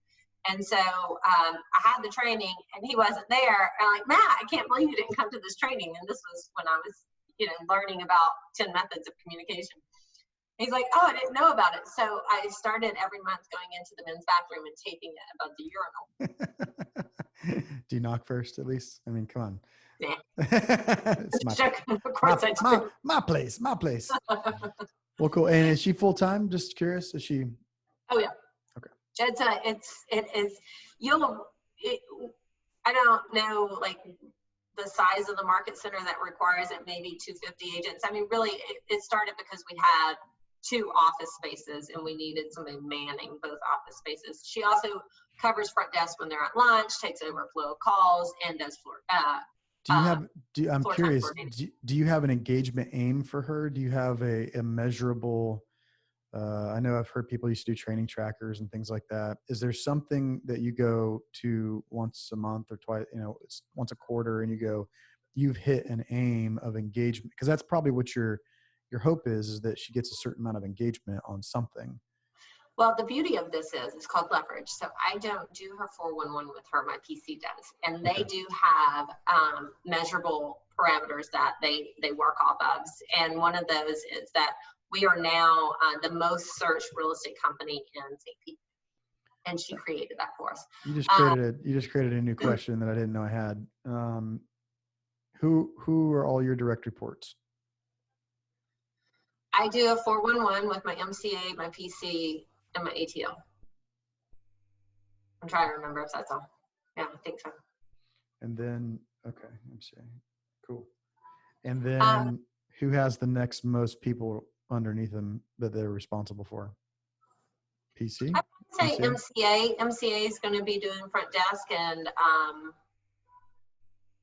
And so I had the training and he wasn't there. And I'm like, Matt, I can't believe you didn't come to this training. And this was when I was, learning about 10 methods of communication. He's like, oh, I didn't know about it. So I started every month going into the men's bathroom and taping it above the urinal. Do you knock first at least? I mean, come on. Yeah. It's of course I do. My place. Well, cool. And is she full-time? Just curious. Is she? Oh yeah. Okay. It is. I don't know, like the size of the market center that requires it, maybe 250 agents. I mean, really, it started because we had 2 office spaces and we needed somebody manning both office spaces. She also covers front desk when they're at lunch, takes overflow calls, and does floor. I'm curious, do you have an engagement aim for her? Do you have a measurable, I know I've heard people used to do training trackers and things like that. Is there something that you go to once a month or twice, once a quarter, and you go, you've hit an aim of engagement? Because that's probably what your hope is that she gets a certain amount of engagement on something. Well, the beauty of this is it's called leverage. So I don't do her 411 with her, my PC does. And they do have measurable parameters that they work off of. And one of those is that we are now the most searched real estate company in St. Pete. And she created that for us. You just created a new question that I didn't know I had. Who are all your direct reports? I do a 411 with my MCA, my PC, and my ATO. I'm trying to remember if that's all. Yeah, I think so. And then, okay, let me see. Cool. And then who has the next most people underneath them that they're responsible for? PC? I would say MCA? MCA. MCA is going to be doing front desk, and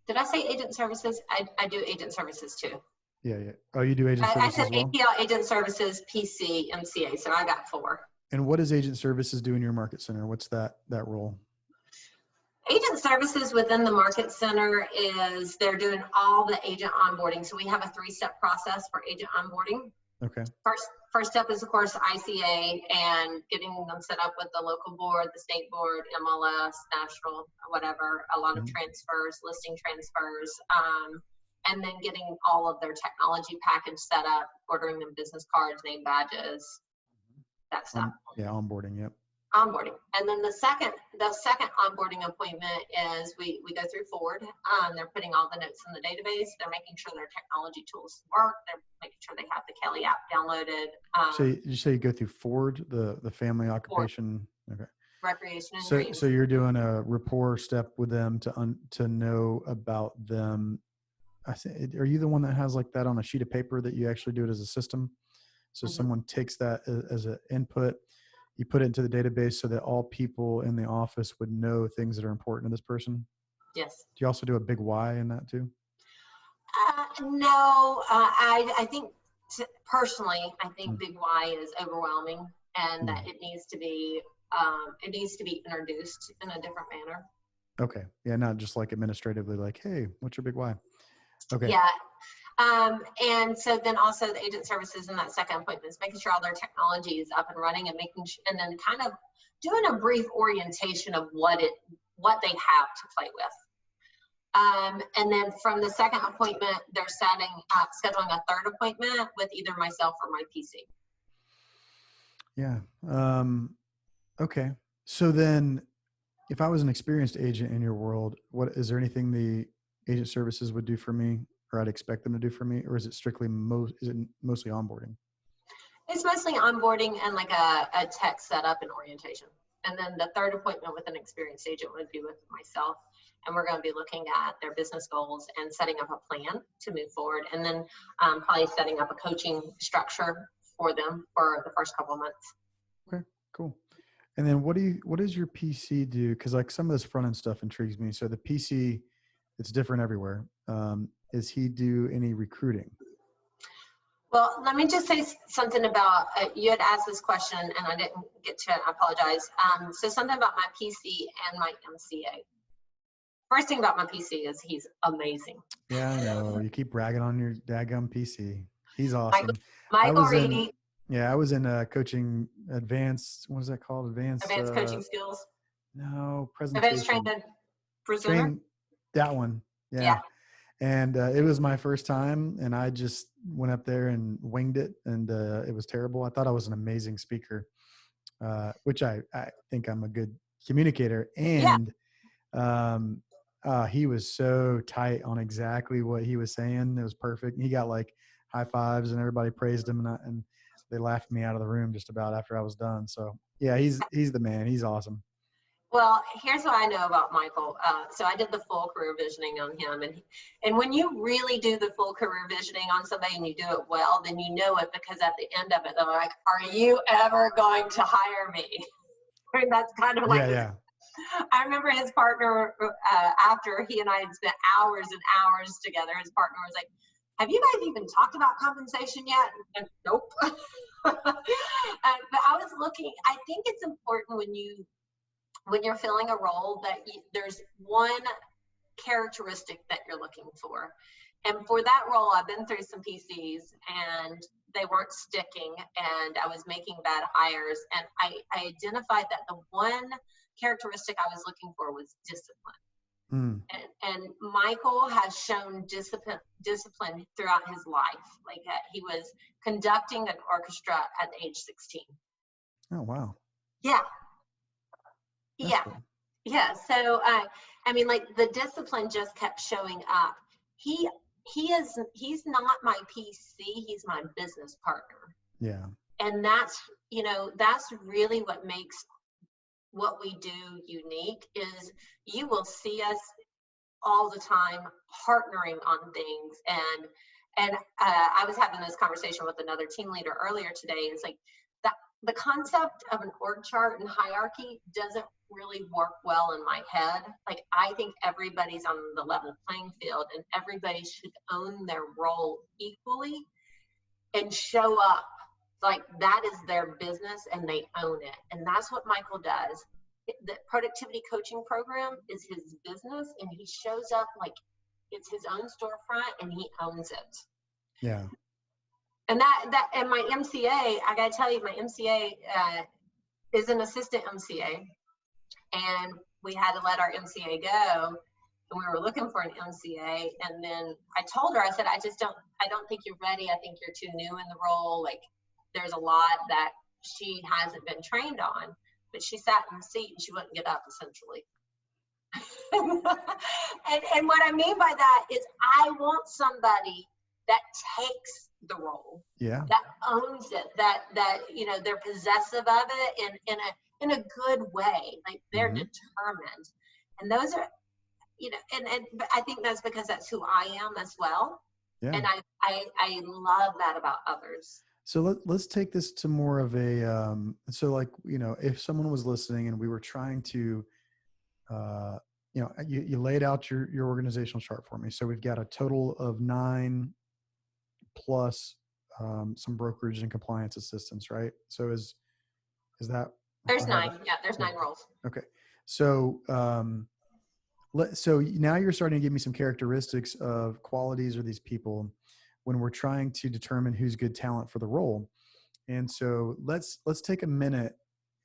did I say agent services? I do agent services too. Yeah, yeah. Oh, you do agent I services said as well? APL, agent services, PC, MCA. So I got 4. And what does agent services do in your market center? What's that role? Agent services within the market center is they're doing all the agent onboarding. So we have a 3-step process for agent onboarding. Okay. First step is, of course, ICA and getting them set up with the local board, the state board, MLS, national, whatever, a lot of transfers, listing transfers, and then getting all of their technology package set up, ordering them business cards, name badges, that stuff. Yeah, onboarding, yep. Onboarding. And then the second onboarding appointment is we go through Ford. They're putting all the notes in the database. They're making sure their technology tools work. They're making sure they have the Kelly app downloaded. So you say you go through Ford, the family occupation? Ford. Okay. Recreation and dreams. So you're doing a rapport step with them to know about them. Are you the one that has like that on a sheet of paper that you actually do it as a system? So someone takes that as an input, you put it into the database so that all people in the office would know things that are important to this person? Yes. Do you also do a big why in that too? No, I think personally, I think big why is overwhelming, and that it needs to be introduced in a different manner. Okay. Yeah. Not just like administratively, like, hey, what's your big why? Okay. Yeah. And so then also the agent services in that second appointment is making sure all their technology is up and running, and and then kind of doing a brief orientation of what they have to play with. And then from the second appointment, they're scheduling a third appointment with either myself or my PC. Yeah. Okay. So then if I was an experienced agent in your world, is there anything the agent services would do for me, or I'd expect them to do for me? Or is it strictly mostly onboarding? It's mostly onboarding and like a tech setup and orientation. And then the third appointment with an experienced agent would be with myself. And we're going to be looking at their business goals and setting up a plan to move forward. And then probably setting up a coaching structure for them for the first couple of months. Okay, cool. And then what does your PC do? Because like some of this front end stuff intrigues me. So the PC, it's different everywhere. Does he do any recruiting? Well, let me just say something about, you had asked this question and I didn't get to it, I apologize. So something about my PC and my MCA. First thing about my PC is he's amazing. Yeah, I know. You keep bragging on your daggum PC. He's awesome. Michael Reedy. I was in coaching advanced, what is that called? Advanced coaching skills? No, presentation. Advanced trained that one. Yeah. And it was my first time, and I just went up there and winged it, and it was terrible. I thought I was an amazing speaker, which I think I'm a good communicator. And he was so tight on exactly what he was saying. It was perfect. He got like high fives, and everybody praised him, and they laughed me out of the room just about after I was done. So yeah, he's the man. He's awesome. Well, here's what I know about Michael. So I did the full career visioning on him, and when you really do the full career visioning on somebody and you do it well, then you know it, because at the end of it, they're like, "Are you ever going to hire me?" I mean, that's kind of like. Yeah. I remember his partner, after he and I had spent hours and hours together, his partner was like, "Have you guys even talked about compensation yet?" And nope. But I was looking. I think it's important when you're filling a role that there's one characteristic that you're looking for. And for that role, I've been through some PCs and they weren't sticking, and I was making bad hires. And I identified that the one characteristic I was looking for was discipline. And Michael has shown discipline throughout his life. Like he was conducting an orchestra at age 16. Oh, wow. Yeah. That's yeah. Cool. Yeah. So, I mean, like the discipline just kept showing up. He's not my PC. He's my business partner. Yeah. And that's really what makes what we do unique. Is you will see us all the time partnering on things And I was having this conversation with another team leader earlier today. It's like that the concept of an org chart and hierarchy doesn't really work well in my head. Like, I think everybody's on the level playing field and everybody should own their role equally and show up like that is their business and they own it. And that's what Michael does. The productivity coaching program is his business, and he shows up like it's his own storefront and he owns it. Yeah. And and my MCA, I gotta tell you, my MCA is an assistant MCA, and we had to let our MCA go, and we were looking for an MCA. And then I told her, I said, I don't think you're ready. I think you're too new in the role. Like, there's a lot that she hasn't been trained on. But she sat in the seat and she wouldn't get up, essentially. and what I mean by that is I want somebody that takes the role, that owns it, that they're possessive of it in a good way, like they're determined. And those are, and I think that's because that's who I am as well. Yeah. And I love that about others. So let's take this to more of a, so like, if someone was listening and we were trying to, you laid out your organizational chart for me. So we've got a total of 9 plus some brokerage and compliance assistants, right? So is that? There's 9. Yeah, there's 9 roles. Okay. So, so now you're starting to give me some characteristics of qualities of these people when we're trying to determine who's good talent for the role. And so let's take a minute,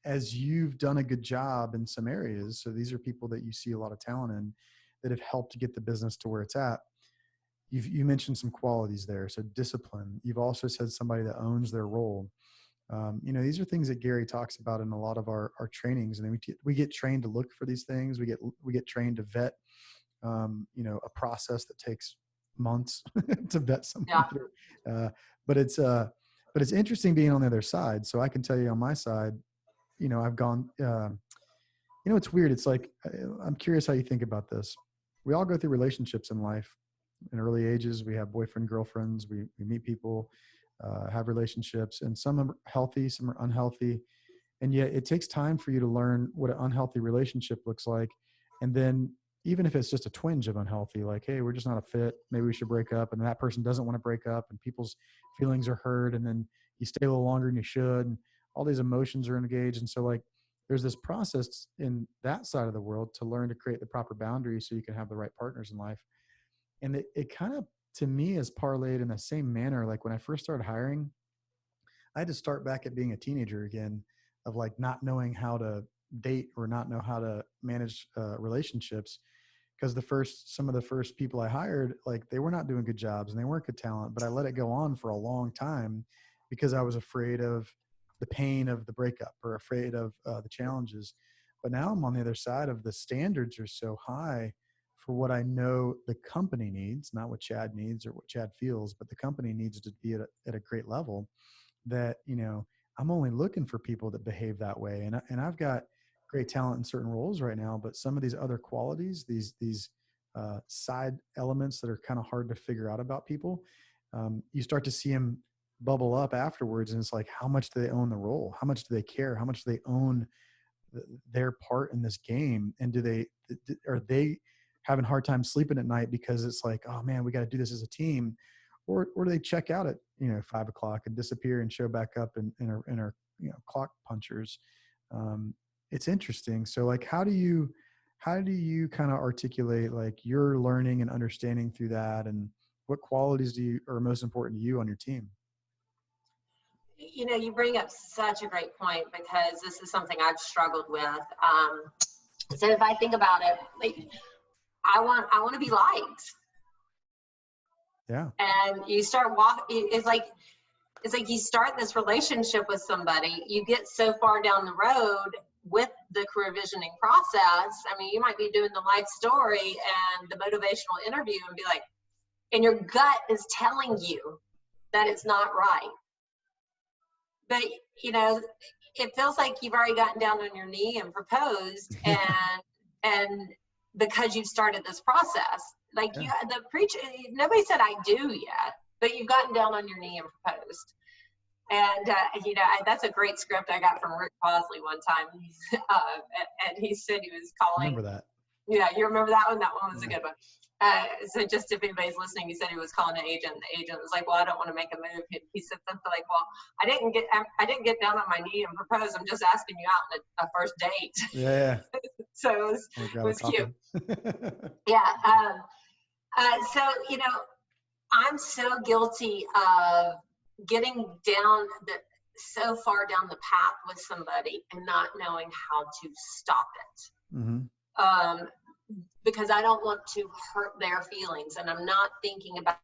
as you've done a good job in some areas. So these are people that you see a lot of talent in that have helped to get the business to where it's at. You mentioned some qualities there. So discipline. You've also said somebody that owns their role. These are things that Gary talks about in a lot of our trainings. And then we get trained to look for these things. We get trained to vet, a process that takes months to vet someone through. But it's interesting being on the other side. So I can tell you on my side, I've gone, it's weird. It's like, I'm curious how you think about this. We all go through relationships in life. In early ages, we have boyfriend, girlfriends, we meet people, have relationships, and some are healthy, some are unhealthy. And yet it takes time for you to learn what an unhealthy relationship looks like. And then even if it's just a twinge of unhealthy, like, hey, we're just not a fit, maybe we should break up. And that person doesn't want to break up, and people's feelings are hurt. And then you stay a little longer than you should. And all these emotions are engaged. And so like, there's this process in that side of the world to learn to create the proper boundaries so you can have the right partners in life. And it kind of, to me, is parlayed in the same manner. Like when I first started hiring, I had to start back at being a teenager again, of like not knowing how to date or not know how to manage relationships. Because some of the first people I hired, like they were not doing good jobs and they weren't good talent, but I let it go on for a long time because I was afraid of the pain of the breakup or afraid of the challenges. But now I'm on the other side of the standards are so high for what I know the company needs, not what Chad needs or what Chad feels, but the company needs to be at a great level that, I'm only looking for people that behave that way. And I've got great talent in certain roles right now, but some of these other qualities, these side elements that are kind of hard to figure out about people, you start to see them bubble up afterwards. And it's like, how much do they own the role? How much do they care? How much do they own their part in this game? And are they having a hard time sleeping at night because it's like, oh man, we got to do this as a team? Or do they check out at 5 o'clock and disappear and show back up in our clock punchers? It's interesting. So like, how do you kind of articulate like your learning and understanding through that, and what qualities are most important to you on your team? You bring up such a great point, because this is something I've struggled with. So if I think about it, like I want to be liked. Yeah. And you start walking, it's like you start this relationship with somebody, you get so far down the road with the career visioning process. I mean, you might be doing the life story and the motivational interview and be like, and your gut is telling you that it's not right. But, it feels like you've already gotten down on your knee and proposed and because you've started this process. Like the preacher, nobody said I do yet. but you've gotten down on your knee and proposed. And, that's a great script I got from Rick Bosley one time. And he said he was calling. Remember that? Yeah, you remember that one? That one was a Yeah. good one. So just if anybody's listening, he said he was calling an agent. And the agent was like, "Well, I don't want to make a move." He said something like, "Well, I didn't get down on my knee and propose. I'm just asking you out on a first date." Yeah. So it was cute. Yeah. So I'm so guilty of getting down so far down the path with somebody and not knowing how to stop it. Mm-hmm. Because I don't want to hurt their feelings, and I'm not thinking about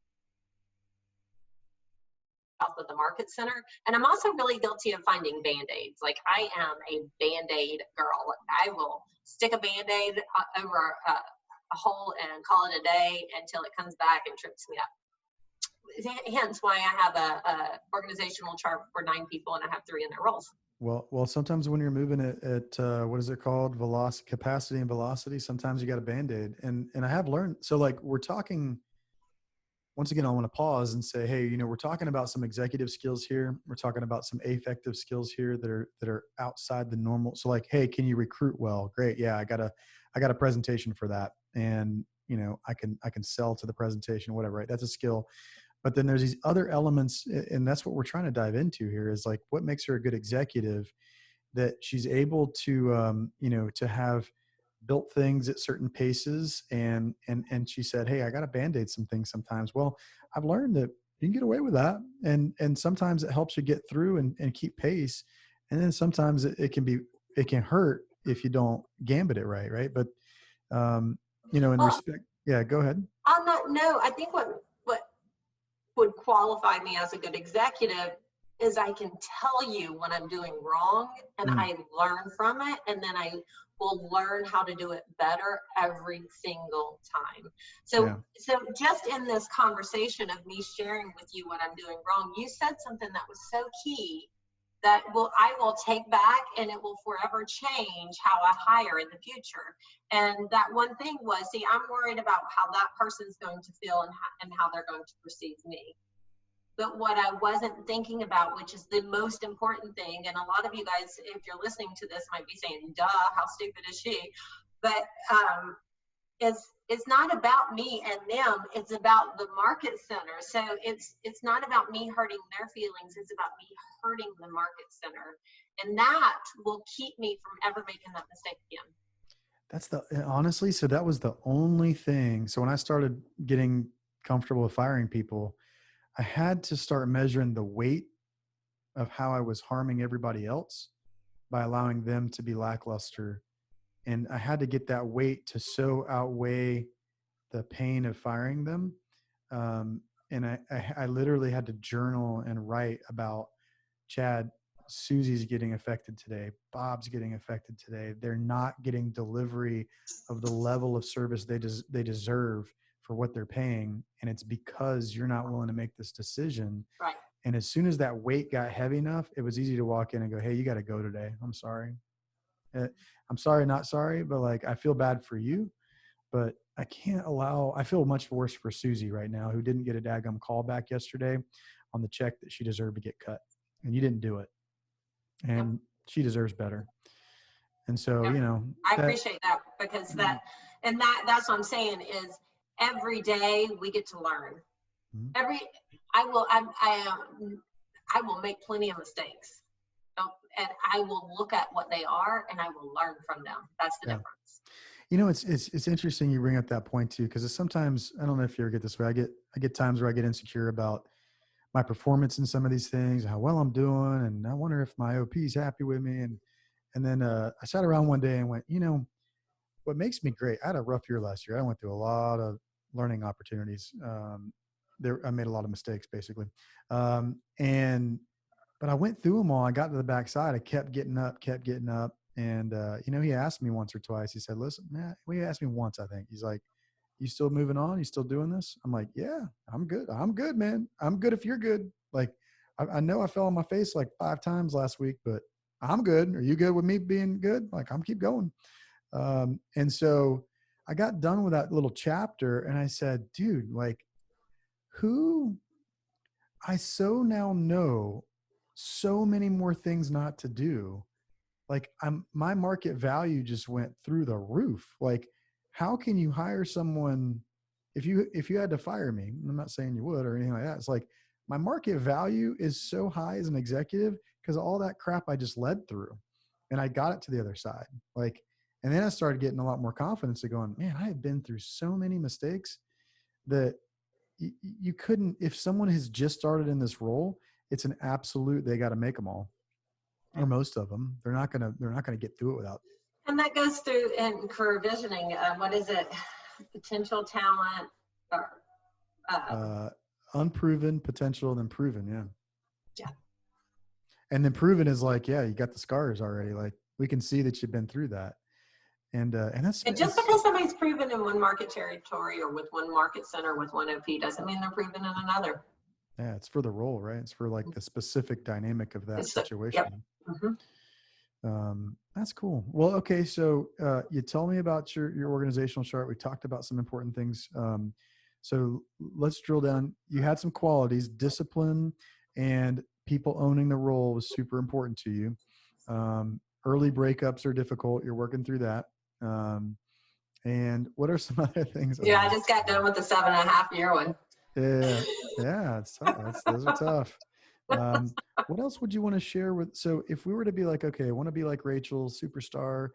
the market center. And I'm also really guilty of finding band-aids. Like, I am a band-aid girl. I will stick a band-aid over a hole and call it a day until it comes back and trips me up. Hence why I have a organizational chart for 9 people and I have 3 in their roles. Well, sometimes when you're moving at what is it called? Capacity and velocity. Sometimes you got a Band-Aid. And I have learned, so like we're talking, once again, I want to pause and say, hey, we're talking about some executive skills here. We're talking about some affective skills here that are outside the normal. So like, hey, can you recruit well? Great. Yeah. I got a presentation for that. And I can sell to the presentation, whatever, right? That's a skill. But then there's these other elements, and that's what we're trying to dive into here, is like what makes her a good executive, that she's able to, to have built things at certain paces. And she said, hey, I got to Band-Aid some things sometimes. Well, I've learned that you can get away with that. And sometimes it helps you get through and keep pace. And then sometimes it can hurt if you don't gambit it right. Right. But, in respect, yeah, go ahead. I think what would qualify me as a good executive is I can tell you when I'm doing wrong, and I learn from it, and then I will learn how to do it better every single time. So just in this conversation of me sharing with you what I'm doing wrong, you said something that was so key that I will take back, and it will forever change how I hire in the future. And that one thing was, I'm worried about how that person's going to feel and how they're going to perceive me. But what I wasn't thinking about, which is the most important thing, and a lot of you guys, if you're listening to this, might be saying, duh, how stupid is she? But it's not about me and them, it's about the market center. So it's not about me hurting their feelings, it's about me hurting the market center. And that will keep me from ever making that mistake again. Honestly, so that was the only thing. So when I started getting comfortable with firing people, I had to start measuring the weight of how I was harming everybody else by allowing them to be lackluster. And I had to get that weight to so outweigh the pain of firing them. And I literally had to journal and write about, Chad, Susie's getting affected today. Bob's getting affected today. They're not getting delivery of the level of service they deserve for what they're paying. And it's because you're not willing to make this decision. Right. And as soon as that weight got heavy enough, it was easy to walk in and go, hey, you got to go today. I'm sorry. I'm sorry, not sorry, but like, I feel bad for you, but I feel much worse for Susie right now, who didn't get a daggum call back yesterday on the check that she deserved to get cut. And you didn't do it. And she deserves better. And so, I appreciate that, because that's what I'm saying is every day we get to learn. I will make plenty of mistakes, and I will look at what they are and I will learn from them. That's the difference. It's interesting you bring up that point too, because sometimes, I don't know if you ever get this way. I get times where I get insecure about my performance in some of these things, how well I'm doing. And I wonder if my OP is happy with me. And then I sat around one day and went, what makes me great? I had a rough year last year. I went through a lot of learning opportunities. I made a lot of mistakes basically. But I went through them all. I got to the backside. I kept getting up. And, he asked me once or twice, he said, listen, man, he asked me once, I think. He's like, you still moving on? You still doing this? I'm like, yeah, I'm good. I'm good, man. I'm good if you're good. Like, I know I fell on my face like 5 times last week, but I'm good. Are you good with me being good? Like, I'm keep going. And so I got done with that little chapter and I said, dude, like, who I so now know so many more things not to do. Like my market value just went through the roof. Like, how can you hire someone if you had to fire me? I'm not saying you would or anything like that. It's like my market value is so high as an executive because of all that crap I just led through, and I got it to the other side. Like, and then I started getting a lot more confidence of going, man, I have been through so many mistakes that you couldn't, if someone has just started in this role, it's an absolute, they got to make them all or most of them. They're not going to get through it without. And that goes through in career visioning. What is it? Potential talent or Uh, Unproven potential, then proven. Yeah. yeah. And then proven is like, yeah, you got the scars already. Like we can see that you've been through that. And that's, And just because somebody's proven in one market territory or with one market center with one OP doesn't mean they're proven in another. yeah, it's for the role, right? It's for like the specific dynamic of that situation. Yep. Mm-hmm. That's cool. Well, okay. So you told me about your organizational chart. We talked about some important things. So let's drill down. You had some qualities, discipline and people owning the role was super important to you. Early breakups are difficult. You're working through that. And what are some other things? Yeah, I just got done with the 7.5-year one. Yeah. Yeah. It's tough. Those are tough. What else would you want to share with, so if we were to be like, okay, I want to be like Rachel, superstar,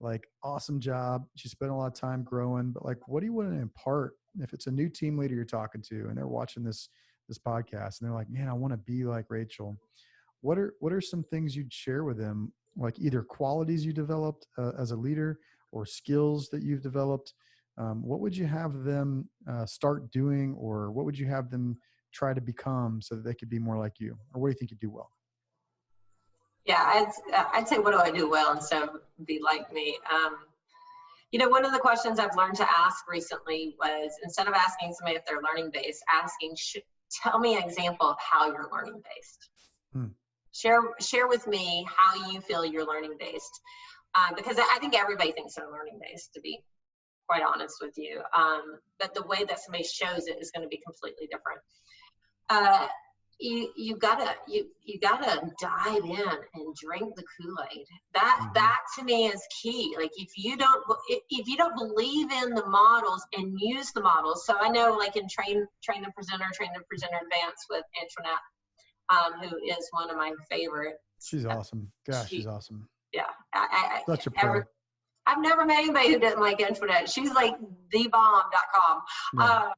like awesome job. She spent a lot of time growing, but like, what do you want to impart if it's a new team leader you're talking to and they're watching this podcast and they're like, man, I want to be like Rachel. What are some things you'd share with them? Like either qualities you developed as a leader or skills that you've developed. What would you have them start doing, or what would you have them try to become so that they could be more like you? Or what do you think you do well? Yeah, I'd say, what do I do well instead of be like me? One of the questions I've learned to ask recently was, instead of asking somebody if they're learning based, asking, tell me an example of how you're learning based. Share with me how you feel you're learning based. Because I think everybody thinks they're learning based, to be quite honest with you. But the way that somebody shows it is going to be completely different. You gotta dive in and drink the Kool-Aid. That to me is key. Like if you don't believe in the models and use the models. So I know, like in train the presenter advanced with Antoinette, who is one of my favorite. She's awesome. Gosh, she's awesome. Yeah, Such a pro. I've never met anybody who didn't like Antoinette. She's like thebomb.com. Yeah.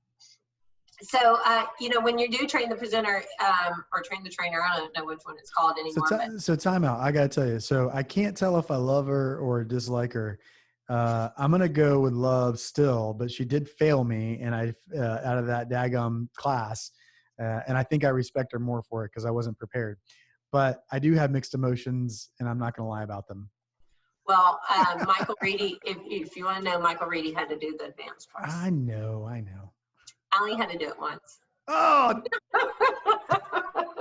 So, when you do train the presenter or train the trainer, I don't know which one it's called anymore. So time out. I got to tell you. So I can't tell if I love her or dislike her. I'm going to go with love still, but she did fail me and I out of that daggum class. And I think I respect her more for it because I wasn't prepared. But I do have mixed emotions and I'm not going to lie about them. Well, Michael Reedy, if you want to know, Michael Reedy had to do the advanced course. I know. I only had to do it once. Oh,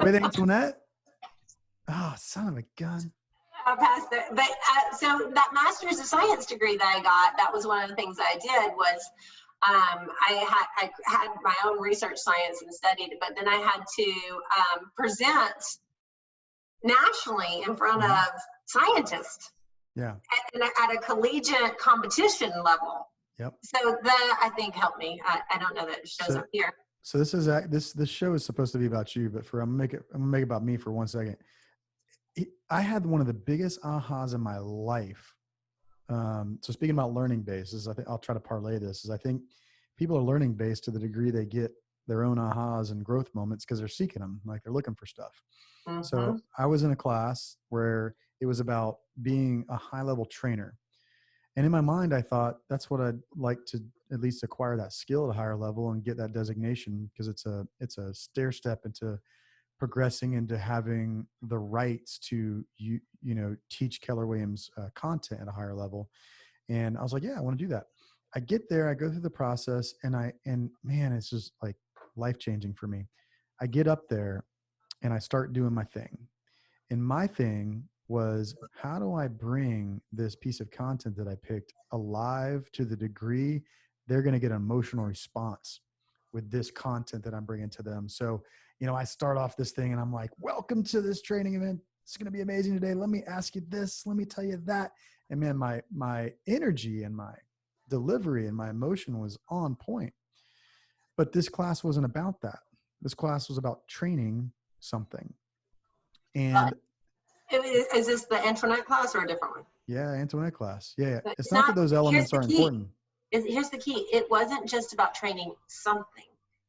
with Antoinette? Oh, son of a gun. I passed it. But so that Master's of Science degree that I got, that was one of the things I did was I had my own research science and studied, but then I had to present nationally in front of scientists. Yeah. At a collegiate competition level. Yep. So that I think helped me. I don't know that it shows up here. So this show is supposed to be about you, but I'm gonna make it about me for 1 second. I had one of the biggest ahas in my life. So speaking about learning bases, I think I'll try to parlay this. Is I think people are learning based to the degree they get their own ahas and growth moments because they're seeking them, like they're looking for stuff. Mm-hmm. So I was in a class where it was about being a high level trainer. And in my mind, I thought that's what I'd like to at least acquire that skill at a higher level and get that designation because it's a stair step into progressing into having the rights to teach Keller Williams content at a higher level. And I was like, yeah, I want to do that. I get there, I go through the process, and man, it's just like life changing for me. I get up there and I start doing my thing. And my thing was, how do I bring this piece of content that I picked alive to the degree they're going to get an emotional response with this content that I'm bringing to them? So I start off this thing and I'm like, welcome to this training event. It's going to be amazing today. Let me ask you this. Let me tell you that. And man, my energy and my delivery and my emotion was on point. But this class wasn't about that. This class was about training something. And is this the intranet class or a different one? yeah, Antoinette class. Yeah. But It's not that those here's elements the aren't key. important. Here's the key. It wasn't just about training something.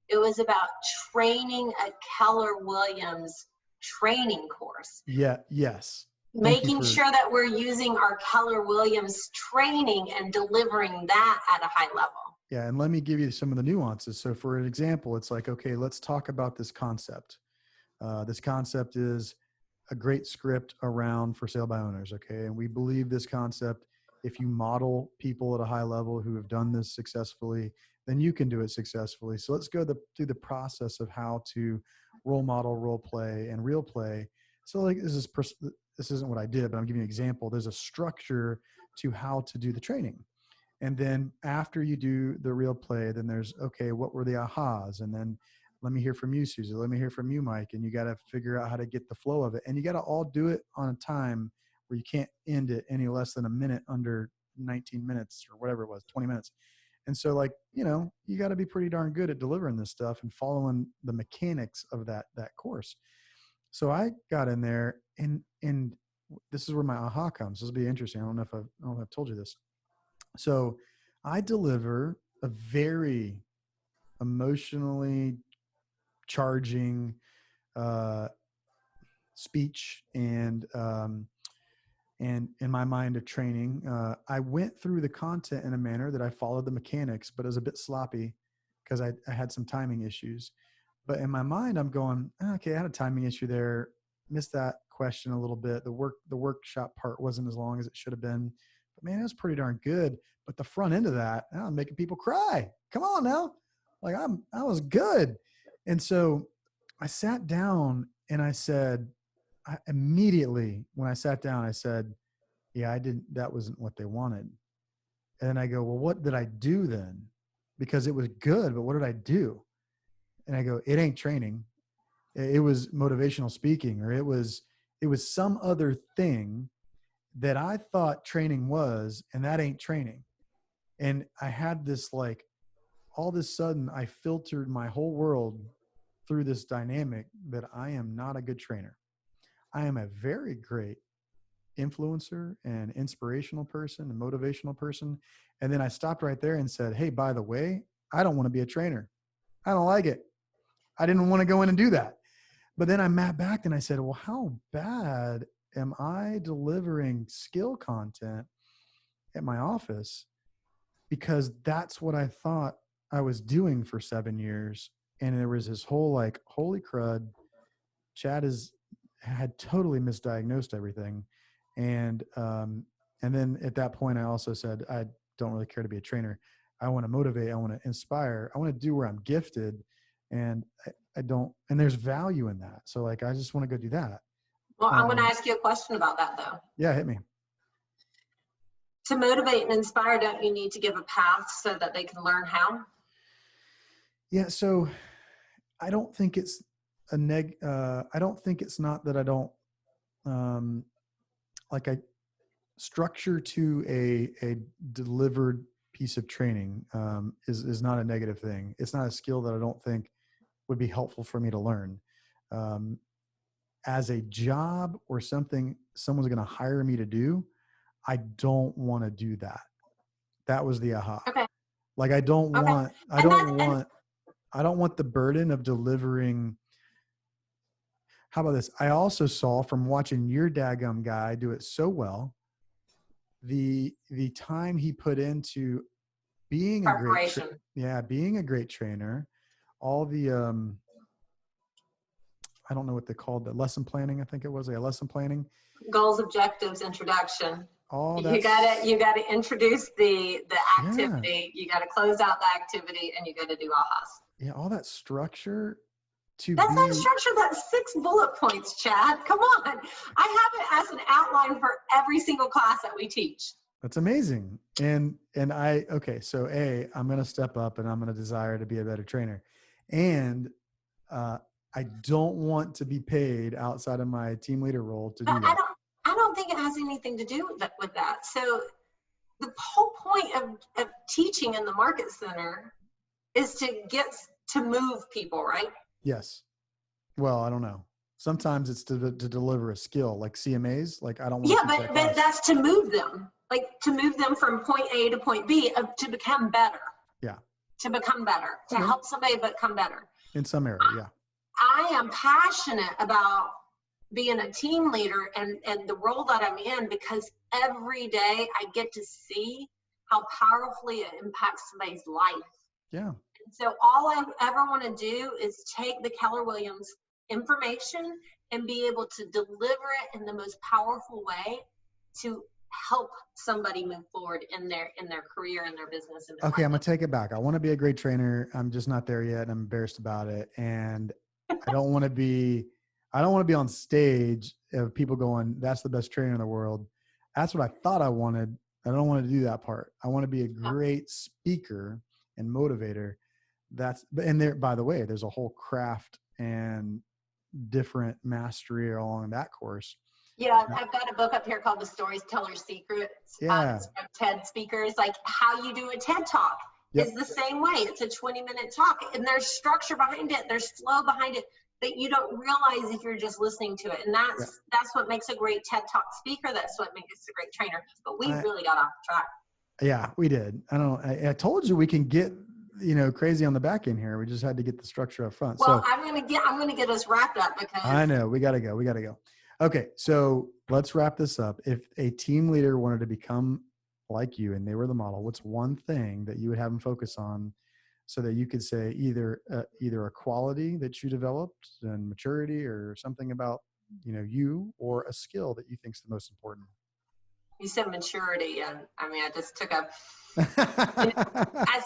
It was about training a Keller Williams training course. Yeah. Yes. Making sure that we're using our Keller Williams training and delivering that at a high level. Yeah. And let me give you some of the nuances. So for an example, it's like, okay, let's talk about this concept. This concept is a great script around for sale by owners. Okay. And we believe this concept, if you model people at a high level who have done this successfully, then you can do it successfully. So let's go through the process of how to role model, role play, and real play. So like this isn't what I did, but I'm giving you an example. There's a structure to how to do the training. And then after you do the real play, then there's, okay, what were the ahas? And then let me hear from you, Susie. Let me hear from you, Mike. And you got to figure out how to get the flow of it. And you got to all do it on a time where you can't end it any less than a minute under 19 minutes or whatever it was, 20 minutes. And so like, you got to be pretty darn good at delivering this stuff and following the mechanics of that course. So I got in there and this is where my aha comes. This will be interesting. I don't know if I've told you this. So I deliver a very emotionally charging speech and in my mind of training. I went through the content in a manner that I followed the mechanics, but it was a bit sloppy because I had some timing issues. But in my mind, I'm going, okay, I had a timing issue there. Missed that question a little bit. The workshop part wasn't as long as it should have been. But man, it was pretty darn good. But the front end of that, I'm making people cry. Come on now. Like I was good. And so I sat down and I said, immediately when I sat down, I said, yeah, that wasn't what they wanted. And then I go, well, what did I do then? Because it was good, but what did I do? And I go, it ain't training. It was motivational speaking, or it was some other thing that I thought training was, and that ain't training. And I had this, like, all of a sudden I filtered my whole world through this dynamic that I am not a good trainer. I am a very great influencer and inspirational person and motivational person. And then I stopped right there and said, hey, by the way, I don't want to be a trainer. I don't like it. I didn't want to go in and do that. But then I mapped back and I said, well, how bad am I delivering skill content at my office? Because that's what I thought I was doing for 7 years. And there was this whole like, holy crud, Chad had totally misdiagnosed everything. And then at that point, I also said, I don't really care to be a trainer. I want to motivate. I want to inspire. I want to do where I'm gifted. And I don't, and there's value in that. So like, I just want to go do that. Well, I'm going to ask you a question about that though. Yeah, hit me. To motivate and inspire, don't you need to give a path so that they can learn how? Yeah. So I don't think it's I don't think it's not that I don't, like I structure to a delivered piece of training is not a negative thing. It's not a skill that I don't think would be helpful for me to learn. As a job or something someone's going to hire me to do, I don't want to do that. That was the aha. Okay. Like I don't want the burden of delivering. How about this? I also saw from watching your daggum guy do it so well, the time he put into being a great trainer, all the I don't know what they called, the lesson planning. I think it was lesson planning. Goals, objectives, introduction. All that. You gotta introduce the activity. Yeah. You gotta close out the activity, and you gotta do ahas. Yeah, all that structure. That's not structure. That's 6 bullet points, Chad. Come on. I have it as an outline for every single class that we teach. That's amazing. And so I'm going to step up and I'm going to desire to be a better trainer. And I don't want to be paid outside of my team leader role to But do that. I don't think it has anything to do with that. So the whole point of teaching in the market center is to move people, right? Yes. Well, I don't know. Sometimes it's to deliver a skill, like CMAs. Like, I don't want Yeah, to teach that but class. that's to move them, like to move them from point A to point B, to become better, Yeah. to Okay. help somebody become better. In some area. Yeah. I am passionate about being a team leader and the role that I'm in, because every day I get to see how powerfully it impacts somebody's life. Yeah. So all I ever want to do is take the Keller Williams information and be able to deliver it in the most powerful way to help somebody move forward in their career, in their business. In their Okay, I'm life. gonna take it back. I want to be a great trainer. I'm just not there yet, and I'm embarrassed about it. And I don't want to be on stage of people going, "That's the best trainer in the world." That's what I thought I wanted. I don't want to do that part. I want to be a great speaker and motivator. And there, by the way, there's a whole craft and different mastery along that course. Yeah, I've got a book up here called The Storyteller's Secrets. Yeah. It's from TED speakers. Like how you do a TED Talk is the same way. It's a 20-minute talk, and there's structure behind it. There's flow behind it that you don't realize if you're just listening to it. And that's what makes a great TED Talk speaker. That's what makes a great trainer. But we really got off track. Yeah, we did. I told you we can get, crazy on the back end here. We just had to get the structure up front. Well, So I'm gonna get us wrapped up because I know we gotta go. Okay, so let's wrap this up. If a team leader wanted to become like you and they were the model, what's one thing that you would have them focus on so that you could say either a quality that you developed and maturity, or something about you, or a skill that you think is the most important? you said maturity, and I mean, I just took a. I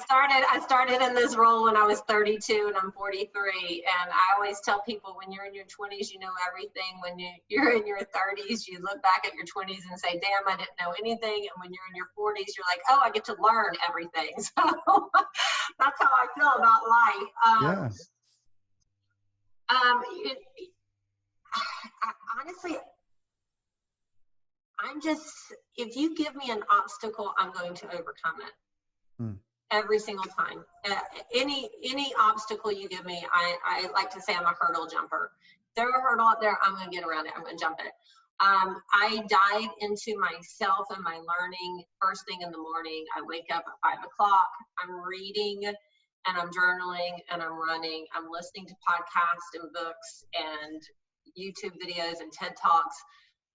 started in this role when I was 32, and I'm 43. And I always tell people, when you're in your 20s, you know everything. When you're in your 30s, you look back at your 20s and say, "Damn, I didn't know anything." And when you're in your 40s, you're like, "Oh, I get to learn everything." So that's how I feel about life. Honestly, if you give me an obstacle, I'm going to overcome it every single time. Any obstacle you give me, I like to say I'm a hurdle jumper. If there's a hurdle up there, I'm going to get around it. I'm going to jump it. I dive into myself and my learning first thing in the morning. I wake up at 5 o'clock. I'm reading and I'm journaling and I'm running. I'm listening to podcasts and books and YouTube videos and TED Talks.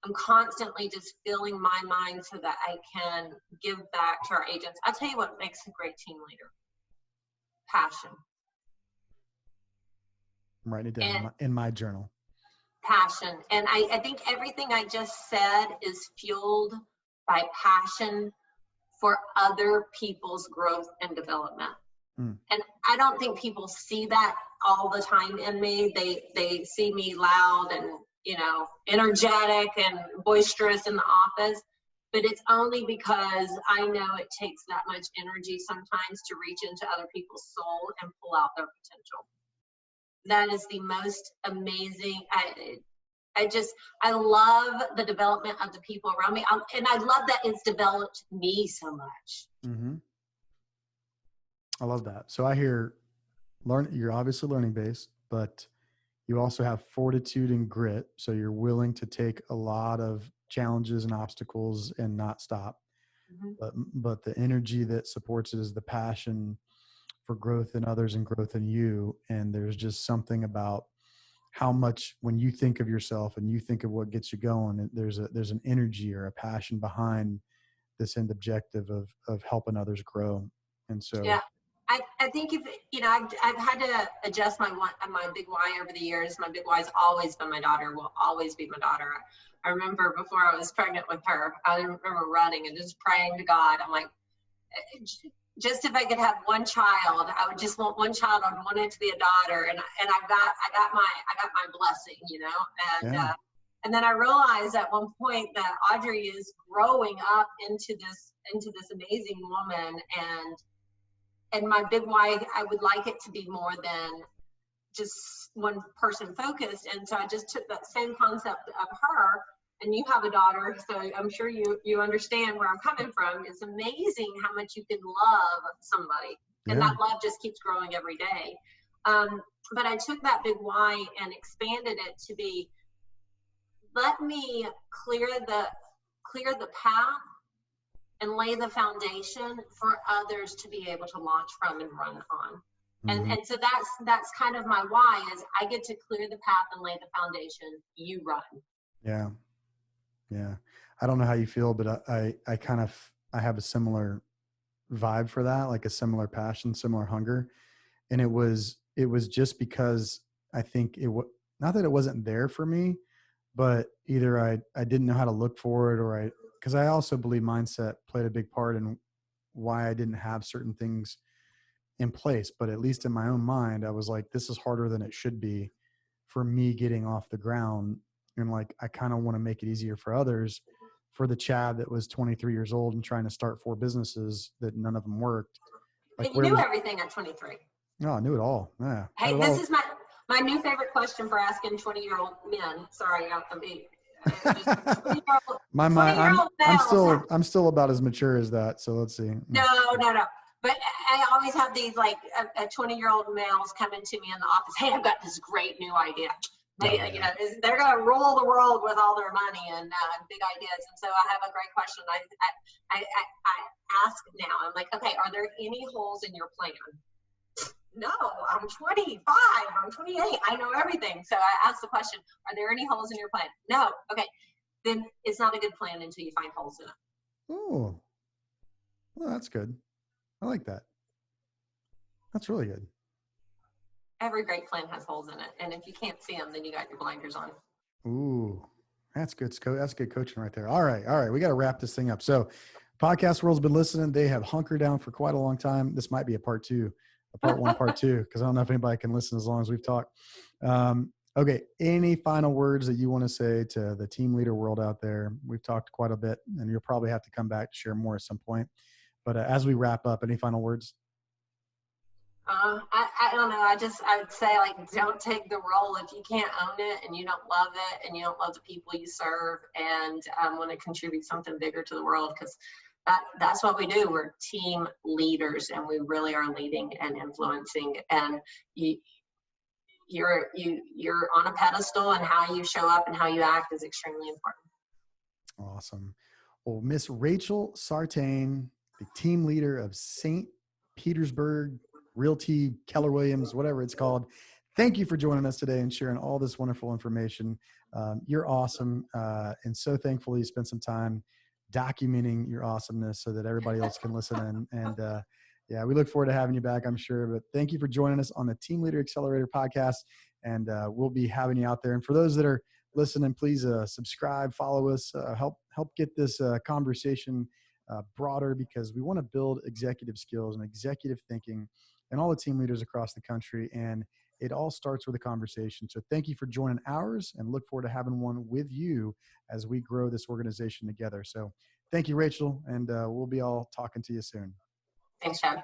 I'm constantly just filling my mind so that I can give back to our agents. I'll tell you what makes a great team leader. Passion. I'm writing it down in my journal. Passion. And I think everything I just said is fueled by passion for other people's growth and development. And I don't think people see that all the time in me. They see me loud and energetic and boisterous in the office, but it's only because I know it takes that much energy sometimes to reach into other people's soul and pull out their potential. That is the most amazing. I love the development of the people around me, and I love that it's developed me so much. Mm-hmm. I love that. So I hear you're obviously learning based, but you also have fortitude and grit. So you're willing to take a lot of challenges and obstacles and not stop. Mm-hmm. But the energy that supports it is the passion for growth in others and growth in you. And there's just something about how much, when you think of yourself and you think of what gets you going, there's an energy or a passion behind this end objective of helping others grow. And so yeah. I think I've had to adjust my big why over the years. My big why's always been my daughter, will always be my daughter. I remember before I was pregnant with her, I remember running and just praying to God. I'm like, just if I could have one child, I would just want one child. I want it to be a daughter, and I got my blessing, and then I realized at one point that Audrey is growing up into this amazing woman, and my big why, I would like it to be more than just one person focused. And so I just took that same concept of her, and you have a daughter, so I'm sure you understand where I'm coming from. It's amazing how much you can love somebody, and Yeah. that love just keeps growing every day. But I took that big why and expanded it to be, let me clear the path and lay the foundation for others to be able to launch from and run on. Mm-hmm. And so that's kind of my why, is I get to clear the path and lay the foundation, you run. Yeah. Yeah. I don't know how you feel, but I have a similar vibe for that, like a similar passion, similar hunger. And it was just because I think not that it wasn't there for me, but either I didn't know how to look for it, or because I also believe mindset played a big part in why I didn't have certain things in place. But at least in my own mind, I was like, this is harder than it should be for me getting off the ground. And like, I kind of want to make it easier for others. For the Chad that was 23 years old and trying to start 4 businesses that none of them worked. Like, And you where knew was, everything at 23. no, I knew it all. Yeah. Had Hey, it this all. is my new favorite question for asking 20-year-old men. Sorry, I'm being just 20-year-old My mind, 20-year-old males. I'm still about as mature as that. So let's see. No. But I always have these like 20-year-old males coming to me in the office. Hey, I've got this great new idea. Oh, yeah. You know, they're going to rule the world with all their money and big ideas. And so I have a great question. I ask now. I'm like, okay, are there any holes in your plan? No, I'm 25. I'm 28. I know everything. So I ask the question, are there any holes in your plan? No. Okay. Then it's not a good plan until you find holes in it. Oh, well, that's good. I like that. That's really good. Every great plan has holes in it. And if you can't see them, then you got your blinders on. Ooh, that's good. That's good coaching right there. All right. We got to wrap this thing up. So podcast world's been listening. They have hunkered down for quite a long time. This might be a part 2, a part 1, part 2, because I don't know if anybody can listen as long as we've talked. Okay. Any final words that you want to say to the team leader world out there? We've talked quite a bit, and you'll probably have to come back to share more at some point. But as we wrap up, any final words? I don't know. I would say, like, don't take the role if you can't own it and you don't love it and you don't love the people you serve and want to contribute something bigger to the world, because that's what we do. We're team leaders, and we really are leading and influencing. And you're on a pedestal, and how you show up and how you act is extremely important. Awesome. Well, Miss Rachel Sartain, the team leader of St. Petersburg Realty, Keller Williams, whatever it's called. Thank you for joining us today and sharing all this wonderful information. You're awesome. And so thankful you spent some time documenting your awesomeness so that everybody else can listen. And yeah, we look forward to having you back, I'm sure. But thank you for joining us on the Team Leader Accelerator podcast. And we'll be having you out there. And for those that are listening, please subscribe, follow us, help get this conversation broader, because we want to build executive skills and executive thinking and all the team leaders across the country. And it all starts with a conversation. So thank you for joining ours, and look forward to having one with you as we grow this organization together. So thank you, Rachel. And we'll be all talking to you soon. Thanks, Chad.